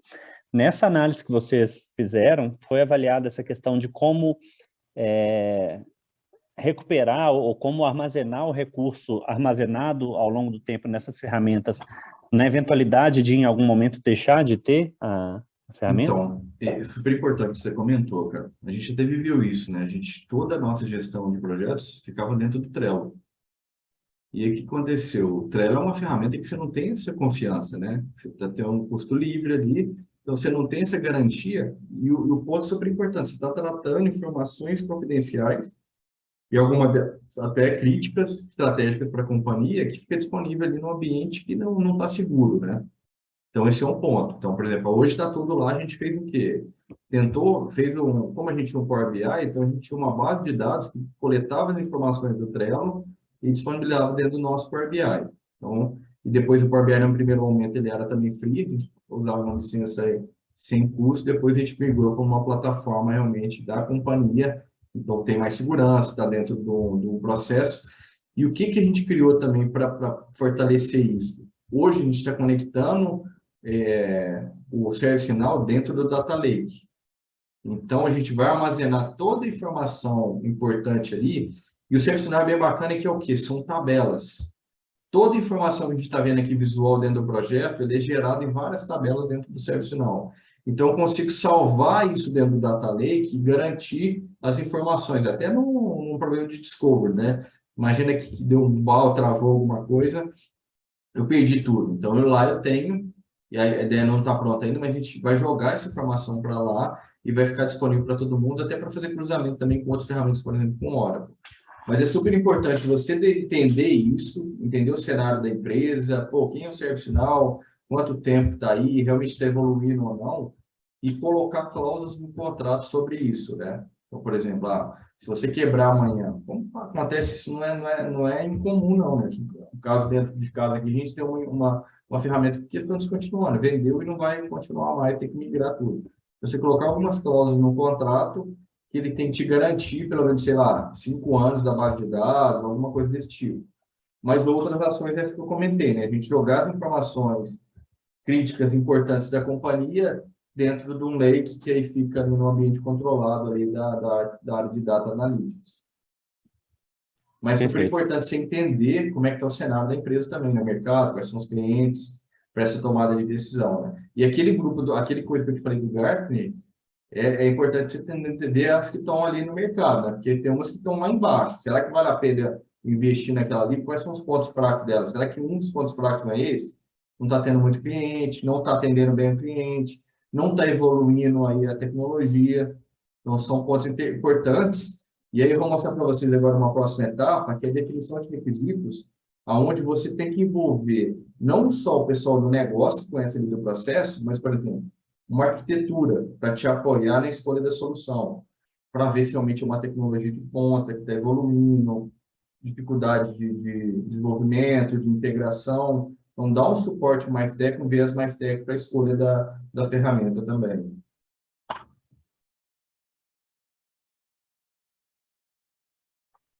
Nessa análise que vocês fizeram, foi avaliada essa questão de como recuperar ou como armazenar o recurso armazenado ao longo do tempo nessas ferramentas, na eventualidade de, em algum momento, deixar de ter a ferramenta? Então, é super importante, você comentou, cara. A gente até viveu isso, né? Toda a nossa gestão de projetos ficava dentro do Trello. E aí, o que aconteceu? O Trello é uma ferramenta que você não tem essa confiança, né? Você está tendo um custo livre ali, então você não tem essa garantia. E o ponto super importante, você está tratando informações confidenciais e até críticas estratégicas para a companhia que fica disponível ali no ambiente que não está seguro, né? Então, esse é um ponto. Então, por exemplo, hoje está tudo lá, a gente fez o quê? Como a gente tinha um Power BI, então a gente tinha uma base de dados que coletava as informações do Trello e disponibilizava dentro do nosso Power BI. Então, e depois o Power BI, no primeiro momento, ele era também free, a gente usava uma licença aí sem custo, depois a gente migrou para uma plataforma realmente da companhia, então tem mais segurança, está dentro do processo. E o que a gente criou também para fortalecer isso? Hoje a gente está conectando o ServiceNow dentro do Data Lake. Então, a gente vai armazenar toda a informação importante ali, e o ServiceNow é bem bacana que é o quê? São tabelas. Toda a informação que a gente está vendo aqui visual dentro do projeto, ele é gerado em várias tabelas dentro do ServiceNow. Então, eu consigo salvar isso dentro do Data Lake e garantir as informações, até num problema de discovery, né? Imagina que deu um BAU, travou alguma coisa, eu perdi tudo. Então, lá eu tenho, e a ideia não está pronta ainda, mas a gente vai jogar essa informação para lá e vai ficar disponível para todo mundo, até para fazer cruzamento também com outras ferramentas, por exemplo, com Oracle. Mas é super importante você entender isso, entender o cenário da empresa, pô, quem é o ServiceNow, quanto tempo está aí, realmente está evoluindo ou não, e colocar cláusulas no contrato sobre isso, né? Então, por exemplo, se você quebrar amanhã, como acontece, isso não é incomum, não, né? No caso, dentro de casa aqui, a gente tem uma ferramenta que estão descontinuando, vendeu e não vai continuar mais, tem que migrar tudo. Você colocar algumas cláusulas no contrato, que ele tem que te garantir, pelo menos, sei lá, 5 anos da base de dados, alguma coisa desse tipo. Mas outras ações, essas que eu comentei, né? A gente jogar as informações críticas importantes da companhia dentro de um lake que aí fica no ambiente controlado ali da área de Data Analytics. Mas é super Perfeito. importante você entender como é que está o cenário da empresa também, no mercado, quais são os clientes, para essa tomada de decisão, né? E aquele grupo, aquele coisa que eu te falei do Gartner, é importante você entender as que estão ali no mercado, né? Porque tem umas que estão lá embaixo. Será que vale a pena investir naquela ali? Quais são os pontos fracos dela? Será que um dos pontos fracos não é esse? Não está tendo muito cliente, não está atendendo bem o cliente, não está evoluindo aí a tecnologia. Então, são pontos importantes. E aí eu vou mostrar para vocês agora uma próxima etapa, que é a definição de requisitos, aonde você tem que envolver não só o pessoal do negócio que conhece ali do processo, mas, por exemplo, uma arquitetura para te apoiar na escolha da solução, para ver se realmente é uma tecnologia de ponta, que está evoluindo, dificuldade de desenvolvimento, de integração. Então, dá um suporte mais técnico, um viés mais técnico para a escolha da ferramenta também.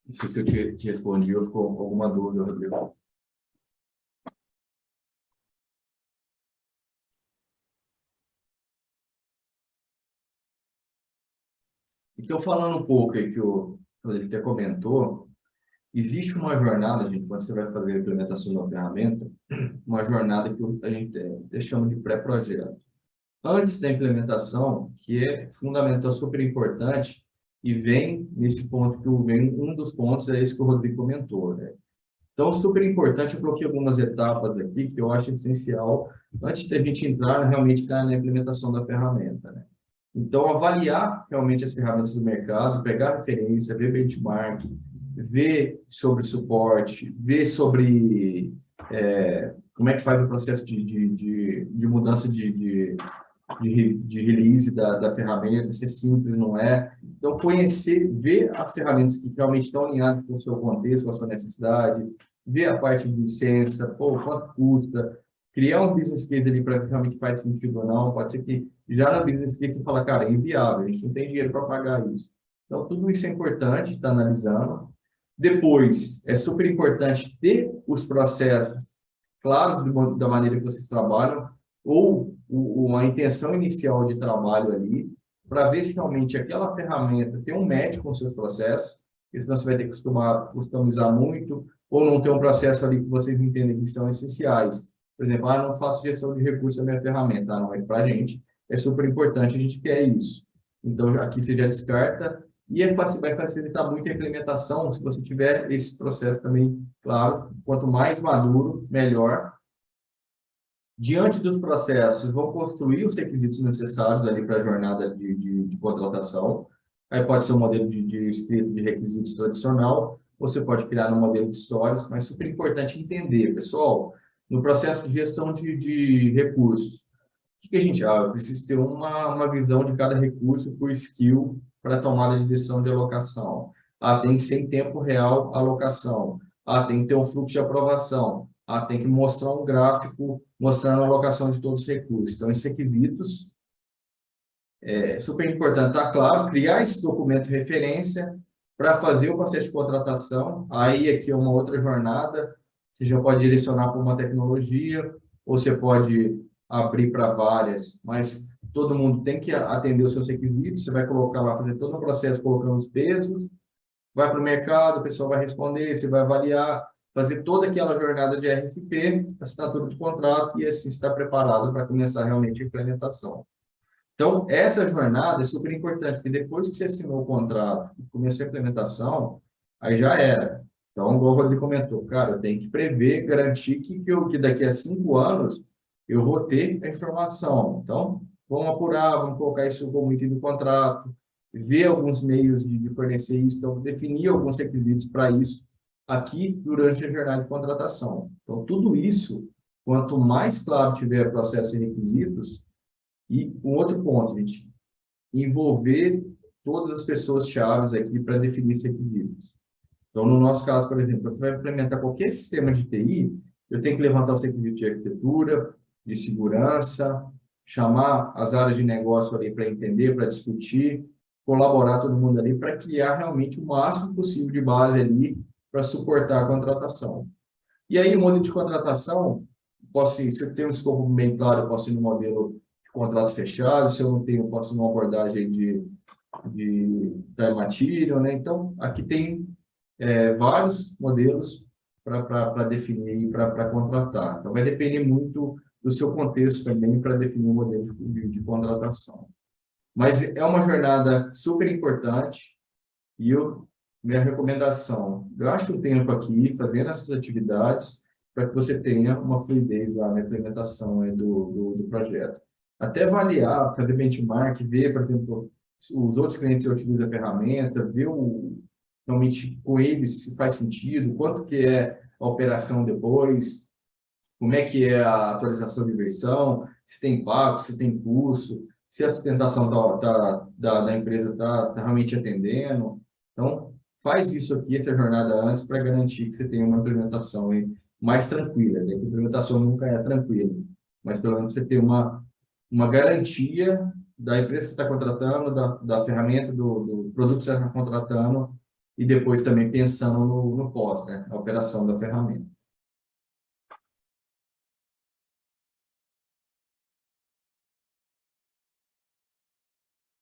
Não sei se eu te respondi ou ficou alguma dúvida, Rodrigo. Então, falando um pouco aí que o Rodrigo até comentou, existe uma jornada, gente, quando você vai fazer a implementação da ferramenta, uma jornada que a gente chama de pré-projeto. Antes da implementação, que é fundamental, super importante, e vem nesse ponto um dos pontos é esse que o Rodrigo comentou, né? Então, super importante, eu coloquei algumas etapas aqui que eu acho essencial antes da gente entrar realmente na implementação da ferramenta, né? Então, avaliar realmente as ferramentas do mercado, pegar referência, ver benchmark, ver sobre suporte, ver sobre como é que faz o processo de mudança de release da ferramenta, se é simples, não é. Então, conhecer, ver as ferramentas que realmente estão alinhadas com o seu contexto, com a sua necessidade, ver a parte de licença, quanto custa, criar um business case ali para ver se realmente faz sentido ou não. Pode ser que já na business case você fala, cara, é inviável, a gente não tem dinheiro para pagar isso. Então, tudo isso é importante, estar analisando. Depois, é super importante ter os processos claros da maneira que vocês trabalham, ou a intenção inicial de trabalho ali, para ver se realmente aquela ferramenta tem um match com os seus processos, porque senão você vai ter que customizar muito, ou não ter um processo ali que vocês entendem que são essenciais. Por exemplo, não faço gestão de recursos da minha ferramenta, não, mas para a gente é super importante, a gente quer isso. Então, aqui você já descarta, e vai facilitar muito a implementação, se você tiver esse processo também, claro, quanto mais maduro, melhor. Diante dos processos, vão construir os requisitos necessários ali para a jornada de contratação. Aí pode ser um modelo de escrito de requisitos tradicional, ou você pode criar um modelo de histórias, mas super importante entender, pessoal, no processo de gestão de recursos, o que a gente... eu preciso ter uma visão de cada recurso por skill para tomada de decisão de alocação. Tem que ser em tempo real a alocação. Tem que ter um fluxo de aprovação. Tem que mostrar um gráfico mostrando a alocação de todos os recursos. Então, esses requisitos é super importante, tá claro, criar esse documento de referência para fazer o processo de contratação. Aí, aqui é uma outra jornada, você já pode direcionar para uma tecnologia, ou você pode abrir para várias, mas todo mundo tem que atender os seus requisitos, você vai colocar lá, fazer todo o processo colocando os pesos, vai para o mercado, o pessoal vai responder, você vai avaliar, fazer toda aquela jornada de RFP, assinatura do contrato, e assim está preparado para começar realmente a implementação. Então, essa jornada é super importante, porque depois que você assinou o contrato e começou a implementação, aí já era. Então, igual o Rodrigo comentou, cara, eu tenho que prever, garantir que daqui a 5 anos eu vou ter a informação. Então, vamos apurar, vamos colocar isso como item do contrato, ver alguns meios de fornecer isso, então, definir alguns requisitos para isso aqui durante a jornada de contratação. Então, tudo isso, quanto mais claro tiver o processo e requisitos, e um outro ponto, gente, envolver todas as pessoas chaves aqui para definir esses requisitos. Então, no nosso caso, por exemplo, você vai implementar qualquer sistema de TI, eu tenho que levantar os requisitos de arquitetura, de segurança, chamar as áreas de negócio ali para entender, para discutir, colaborar todo mundo ali para criar realmente o máximo possível de base ali para suportar a contratação. E aí, o modelo de contratação, se eu tenho um escopo bem claro, eu posso ir no modelo de contrato fechado, se eu não tenho, eu posso ir numa abordagem de time material, né? Então, aqui tem vários modelos para definir e para contratar. Então, vai depender muito do seu contexto também para definir o modelo de contratação. Mas é uma jornada super importante e minha recomendação, gaste o tempo aqui fazendo essas atividades para que você tenha uma fluidez lá na implementação do projeto. Até avaliar, fazer benchmark, ver, por exemplo, os outros clientes que utilizam a ferramenta, ver realmente com eles se faz sentido, quanto que é a operação depois, como é que é a atualização de versão, se tem impacto, se tem custo, se a sustentação da empresa está realmente atendendo. Então, faz isso aqui, essa jornada antes, para garantir que você tenha uma implementação mais tranquila. Né? A implementação nunca é tranquila, mas pelo menos você tem uma garantia da empresa que você está contratando, da ferramenta, do produto que você está contratando, e depois também pensando no pós, né? A operação da ferramenta.